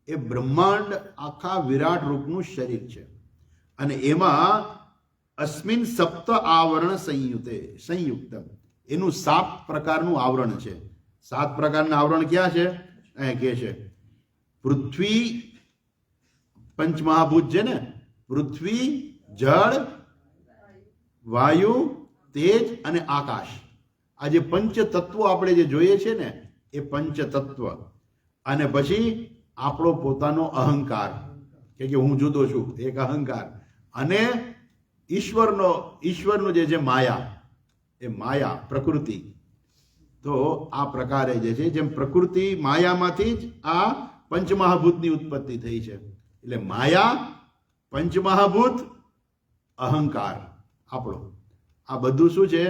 [SPEAKER 1] એ બ્રહ્માંડ આખા વિરાટ રૂપનું શરીર છે. અને એમાં અસ્મિન સપ્ત આવરણ સંયુક્તમ, એનું 7 પ્રકારનું આવરણ છે. 7 પ્રકારના આવરણ ક્યાં છે? અહીંયા કે છે પૃથ્વી, પંચમહાભૂત છે ને, પૃથ્વી, જળ, વાયુ, તેજ અને આકાશ. આ જે પંચ તત્વો આપણે જે જોઈએ છે ને એ પંચ તત્વ. અને પછી આપણો પોતાનો અહંકાર કે હું જુદો છું, એક અહંકાર. અને ઈશ્વરનું જે છે માયા, એ માયા પ્રકૃતિ. તો આ પ્રકારે જે છે, જેમ પ્રકૃતિ માયામાંથી જ આ પંચમહાભૂતની ઉત્પત્તિ થઈ છે. એટલે માયા, પંચમહાભૂત, અહંકાર આપણો, આ બધું શું છે?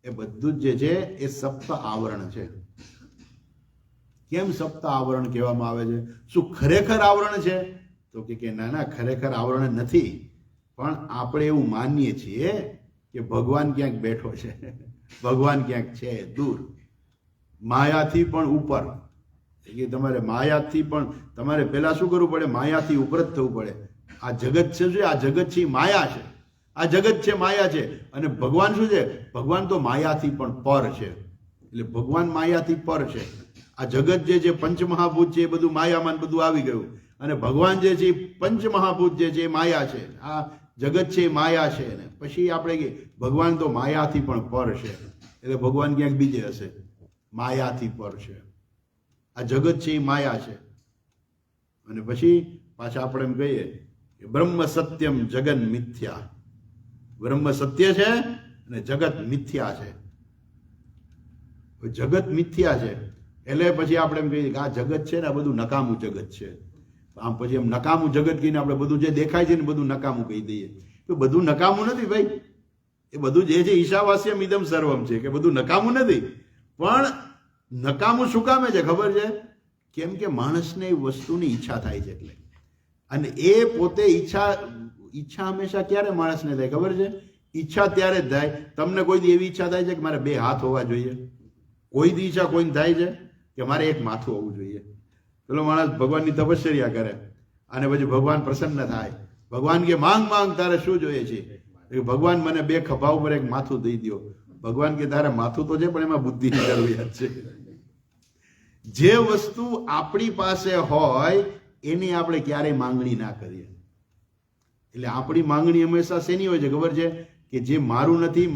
[SPEAKER 1] એ બધું જ જે છે એ સપ્ત આવરણ છે. કેમ સપ્ત આવરણ કહેવામાં આવે છે? શું ખરેખર આવરણ છે? તો કે ના ના, ખરેખર આવરણ નથી. પણ આપણે એવું માનીએ છીએ કે ભગવાન ક્યાંક બેઠો છે, ભગવાન ક્યાંક છે દૂર, માયાથી પણ ઉપર. કે તમારે માયાથી પણ, તમારે પહેલા શું કરવું પડે? માયાથી ઉપર જ થવું પડે. આ જગત છે, આ જગત છે માયા છે, આ જગત છે માયા છે. અને ભગવાન શું છે? ભગવાન તો માયાથી પણ પર છે. એટલે ભગવાન માયાથી પર છે. આ જગત જે છે પંચમહાભૂત છે એ બધું માયામાં બધું આવી ગયું. અને ભગવાન જે છે પંચમહાભૂત જે છે એ માયા છે. આ જગત છે એ માયા છે. ને પછી આપણે કહીએ ભગવાન તો માયાથી પણ પર છે. એટલે ભગવાન ક્યાંક બીજે હશે, માયાથી પર છે. આ જગત છે એ માયા છે. અને પછી પાછા આપણે એમ કહીએ કે બ્રહ્મ સત્યમ જગન મિથ્યા. બ્રહ્મ સત્ય છે અને જગત મિથ્યા છે. જગત મિથ્યા છે એટલે પછી આપણે એમ કહીએ કે આ જગત છે ને આ બધું નકામું જગત છે. આમ પછી એમ નકામું જગત કહીને આપણે બધું જે દેખાય છે ને બધું નકામું કહી દઈએ. તો બધું નકામું નથી ભાઈ. એ બધું જે છે ઈશાવાસ્યમ ઇદમ સર્વમ છે, કે બધું નકામું નથી. પણ નકામું શું કામે છે ખબર છે? કેમ કે માણસને એ વસ્તુની ઈચ્છા થાય છે એટલે. અને એ પોતે ઈચ્છા હંમેશા ક્યારે માણસને થાય ખબર છે? ઈચ્છા ત્યારે જ થાય. તમને કોઈ દી એવી ઈચ્છા થાય છે કે મારે 2 હાથ હોવા જોઈએ? કોઈ દી ઈચ્છા કોઈને થાય છે કે મારે એક માથું હોવું જોઈએ? પેલો માણસ ભગવાનની તપશ્ચર્યા કરે અને પછી ભગવાન પ્રસન્ન થાય. ભગવાન કે માંગ માંગ, તારે શું જોઈએ છે? ભગવાન મને 2 ખભા ઉપર એક માથું દઈ દો. ભગવાન કે તારે માથું તો છે પણ એમાં બુદ્ધિની જરૂરિયાત છે. જે વસ્તુ આપણી પાસે હોય એની આપણે ક્યારેય માંગણી ના કરીએ. એટલે આપણી માંગણી હંમેશા શેની હોય છે ખબર છે? કે જે મારું નથી,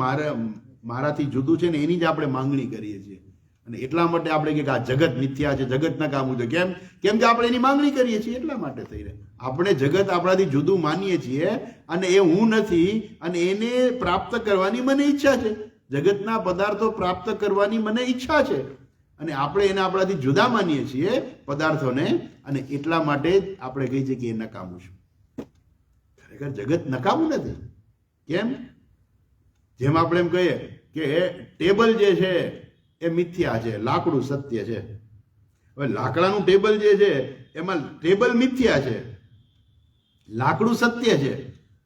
[SPEAKER 1] મારાથી જુદું છે ને એની જ આપણે માંગણી કરીએ છીએ. અને એટલા માટે આપણે કે આ જગત મિથ્યા છે, જગત ના કામ છે. કેમ કેમ કે આપણે એની માંગણી કરીએ છીએ એટલા માટે થઈ રહે. આપણે જગત આપણાથી જુદું માનીએ છીએ અને એ હું નથી, અને એને પ્રાપ્ત કરવાની મને ઈચ્છા છે. જગતના પદાર્થો પ્રાપ્ત કરવાની મને ઈચ્છા છે અને આપણે એને આપણાથી જુદા માનીએ છીએ પદાર્થોને, અને એટલા માટે જ આપણે કહીએ છીએ કે એ નકામું છે. ખરેખર જગત નકામું નથી. કેમ? જેમ આપણે એમ કહીએ કે ટેબલ જે છે એ મિથ્યા છે, લાકડું સત્ય છે. હવે લાકડાનું ટેબલ જે છે એમાં ટેબલ મિથ્યા છે, લાકડું સત્ય છે,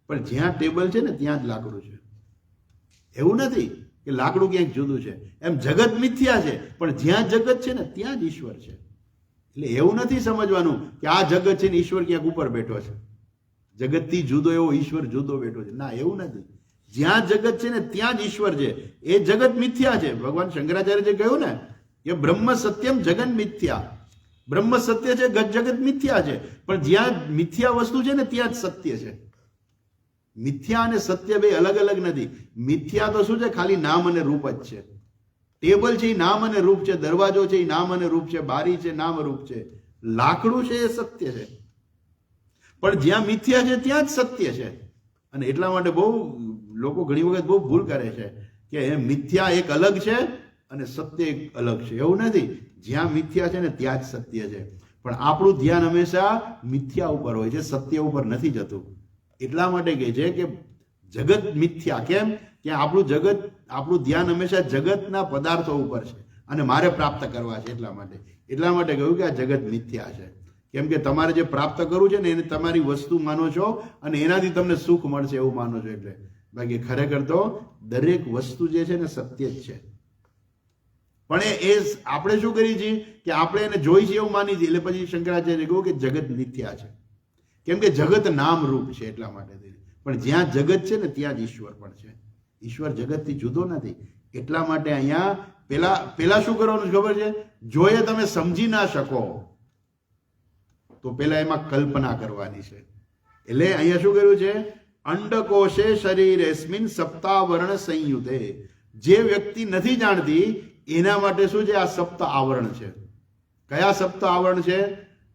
[SPEAKER 1] પણ જ્યાં ટેબલ છે ને ત્યાં જ લાકડું છે. એવું નથી કે લાકડું ક્યાંક જુદું છે. એમ જગત મિથ્યા છે, પણ જ્યાં જગત છે ને ત્યાં જ ઈશ્વર છે. એટલે એવું નથી સમજવાનું કે આ જગત છે ને ઈશ્વર ક્યાંક ઉપર બેઠો છે, જગતથી જુદો એવો ઈશ્વર જુદો બેઠો છે. ના, એવું નથી. જ્યાં જગત છે ને ત્યાં જ ઈશ્વર છે. એ જગત મિથ્યા છે. ભગવાન શંકરાચાર્ય કહ્યું ને કે બ્રહ્મ સત્યમ જગન મિથ્યા. બ્રહ્મ સત્ય છે, જગત મિથ્યા છે, પણ જ્યાં મિથ્યા વસ્તુ છે ને ત્યાં જ સત્ય છે. મિથ્યા અને સત્ય બે અલગ અલગ નથી. મિથ્યા તો શું છે? ખાલી નામ અને રૂપ જ છે. ટેબલ છે એ નામ અને રૂપ છે, દરવાજો છે એ નામ અને રૂપ છે, બારી છે નામ રૂપ છે, લાકડું છે એ સત્ય છે. પણ જ્યાં મિથ્યા છે ત્યાં જ સત્ય છે. અને એટલા માટે બહુ લોકો ઘણી વખત બહુ ભૂલ કરે છે કે મિથ્યા એક અલગ છે અને સત્ય એક અલગ છે. એવું નથી. જ્યાં મિથ્યા છે ને ત્યાં જ સત્ય છે. પણ આપણું ધ્યાન હંમેશા મિથ્યા ઉપર હોય છે, સત્ય ઉપર નથી જતું. એટલા માટે કહે છે કે જગત મિથ્યા. કેમ કે આપણું ધ્યાન હંમેશા જગતના પદાર્થો ઉપર છે અને મારે પ્રાપ્ત કરવા છે. એટલા માટે કહ્યું કે આ જગત મિથ્યા છે. કેમ કે તમારે જે પ્રાપ્ત કરવું છે ને એને તમારી વસ્તુ માનો છો અને એનાથી તમને સુખ મળશે એવું માનો છો. એટલે બાકી ખરેખર તો દરેક વસ્તુ જે છે ને સત્ય જ છે. પણ એ આપણે શું કરીએ છીએ કે આપણે એને જોઈ છે એવું માની છીએ. એટલે પછી શંકરાચાર્ય કહ્યું કે જગત મિથ્યા છે. કેમ કે જગત નામ રૂપ છે એટલા માટે. પણ જ્યાં જગત છે ને ત્યાં જ ઈશ્વર પણ છે. ઈશ્વર જગતથી જુદો નથી. એટલા માટે અહીંયા પેલા શું કરવાનું ખબર છે? જો એ તમે સમજી ના શકો તો પેલા એમાં કલ્પના કરવાની છે. એટલે અહીંયા શું કર્યું છે? અંડકોશે શરીરેસ્મિન સપ્તાવરણ સંયુતે. જે વ્યક્તિ નથી જાણતી એના માટે શું છે? આ સપ્ત આવરણ છે. કયા સપ્ત આવરણ છે?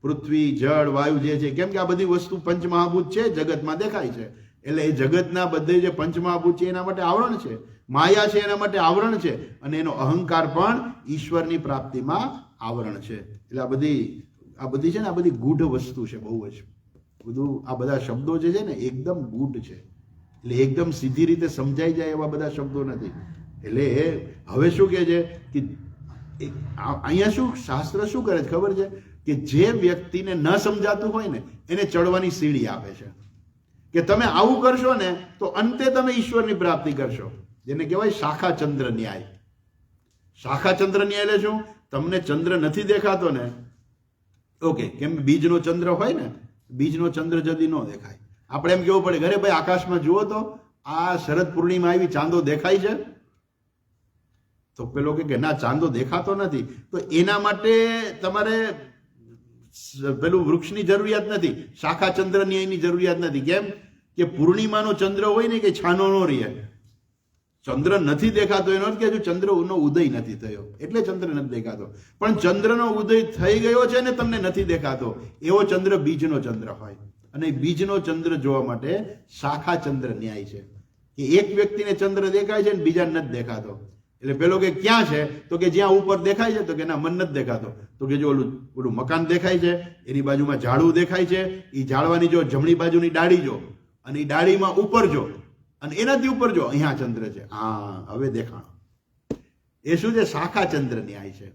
[SPEAKER 1] પૃથ્વી, જળ, વાયુ જે છે. કેમ કે આ બધી વસ્તુ પંચમહાભૂત છે, જગતમાં દેખાય છે. એટલે એ જગતના બધે જે પંચમહાભૂત છે એના માટે આવરણ છે. માયા છે એના માટે આવરણ છે. અને એનો અહંકાર પણ ઈશ્વરની પ્રાપ્તિમાં આવરણ છે. એટલે આ બધી છે ને આ બધી ગૂઢ વસ્તુ છે. બહુ જ બધું આ બધા શબ્દો જે છે ને એકદમ ગૂઢ છે. એટલે એકદમ સીધી રીતે સમજાઈ જાય એવા બધા શબ્દો નથી. એટલે હવે શું કહે છે કે અહીંયા શું શાસ્ત્ર શું કરે છે ખબર છે? કે જે વ્યક્તિને ન સમજાતું હોય ને એને ચડવાની સીડી આપે છે કે તમે આવું કરશો ને તો અંતે તમે ઈશ્વરની પ્રાપ્તિ કરશો. જેને કહેવાય શાખા ચંદ્ર ન્યાય. શાખા ચંદ્ર ન્યાય એટલે શું? તમને ચંદ્ર નથી દેખાતો ને, ઓકે, કેમ બીજનો ચંદ્ર હોય ને, બીજનો ચંદ્ર જલ્દી ન દેખાય. આપણે એમ કેવું પડે ઘરે ભાઈ આકાશમાં જુઓ તો આ શરદ પૂર્ણિમા આવી, ચાંદો દેખાય છે? તો પેલો કે ના ચાંદો દેખાતો નથી. તો એના માટે તમારે પેલું વૃક્ષની જરૂરિયાત નથી, શાખા ચંદ્ર ન્યાયની જરૂરિયાત નથી. કેમ કે પૂર્ણિમાનો ચંદ્ર હોય ને કે છાનો નો રહે. ચંદ્ર નથી દેખાતો એનો અર્થ કે હજુ ચંદ્રનો ઉદય નથી થયો એટલે ચંદ્ર નથી દેખાતો. પણ ચંદ્રનો ઉદય થઈ ગયો છે ને તમને નથી દેખાતો, એવો ચંદ્ર બીજનો ચંદ્ર હોય. અને બીજનો ચંદ્ર જોવા માટે શાખા ચંદ્ર ન્યાય છે કે એક વ્યક્તિને ચંદ્ર દેખાય છે ને બીજા નથી દેખાતો. એટલે પેલો કે ક્યાં છે? તો કે જ્યાં ઉપર દેખાય છે. તો કે ના, મન નથી દેખાતો. તો કે જો ઓલું મકાન દેખાય છે, એની બાજુમાં ઝાડવું દેખાય છે, એ ઝાડવાની જો જમણી બાજુની ડાળી જો અને એ ડાળીમાં ઉપર જો અને એનાથી ઉપર જો, અહીંયા ચંદ્ર છે. હા, હવે દેખાણો. એ શું છે? શાખા ચંદ્ર ન્યાય છે.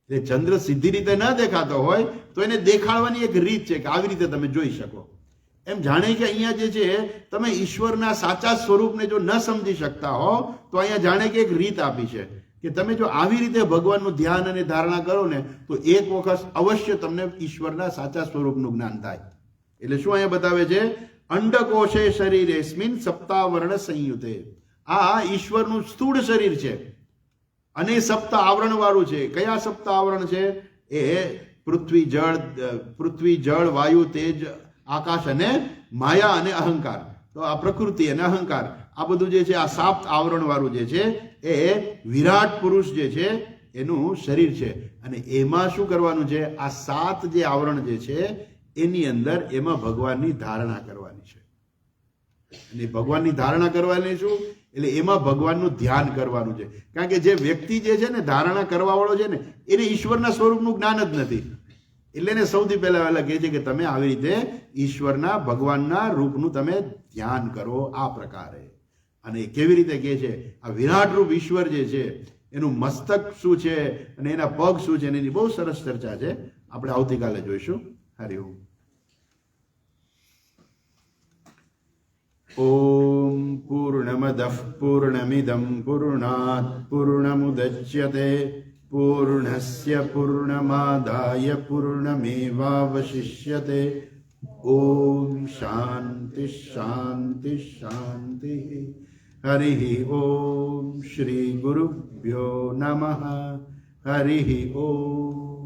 [SPEAKER 1] એટલે ચંદ્ર સીધી રીતે ન દેખાતો હોય તો એને દેખાડવાની એક રીત છે કે આવી રીતે તમે જોઈ શકો. એમ જાણે કે અહીંયા જે છે તમે ઈશ્વરના સાચા સ્વરૂપને જો ન સમજી શકતા હો તો અહીંયા જાણે કે એક રીત આપી છે કે તમે જો આવી રીતે ભગવાનનું ધ્યાન અને ધારણા કરો ને તો એક વખત અવશ્ય તમને ઈશ્વરના સાચા સ્વરૂપનું જ્ઞાન થાય. એટલે શું અહીંયા બતાવે છે? અંડકોશે શરીરેસ્મિન સપ્તાવરણ સંયુતે. આ ઈશ્વરનું સ્થૂળ શરીર છે અને સપ્ત આવરણ વાળું છે. કયા સપ્ત આવરણ છે? એ પૃથ્વી, જળ, વાયુ, તેજ, આકાશ અને માયા અને અહંકાર. તો આ પ્રકૃતિ અને અહંકાર આ બધું જે છે, આ 7 આવરણ વાળું જે છે એ વિરાટ પુરુષ જે છે એનું શરીર છે. અને એમાં શું કરવાનું છે, આ 7 જે આવરણ જે છે એની અંદર એમાં ભગવાનની ધારણા કરવાની છે. અને ભગવાનની ધારણા કરવાની શું, એટલે એમાં ભગવાનનું ધ્યાન કરવાનું છે. કારણ કે જે વ્યક્તિ જે છે ને ધારણા કરવા વાળો છે ને એને ઈશ્વરના સ્વરૂપનું જ્ઞાન જ નથી. એટલે એને સૌથી પહેલા કહે છે કે તમે આવી રીતે ઈશ્વરના ભગવાનના રૂપનું તમે ધ્યાન કરો આ પ્રકારે. અને કેવી રીતે કહે છે, આ વિરાટ રૂપ ઈશ્વર જે છે એનું મસ્તક શું છે અને એના પગ શું છે એની બહુ સરસ ચર્ચા છે. આપણે આવતીકાલે જોઈશું. હરિઓમ. ઓમ પૂર્ણમદઃ પૂર્ણમિદં પૂર્ણાત પૂર્ણમુદચ્યતે પૂર્ણસ્ય પૂર્ણમાદાય પૂર્ણમેવાવશિષ્યતે. ઓમ શાંતિ શાંતિ શાંતિ. હરિ ઓમ શ્રી ગુરુભ્યો નમઃ. હરિ ઓમ.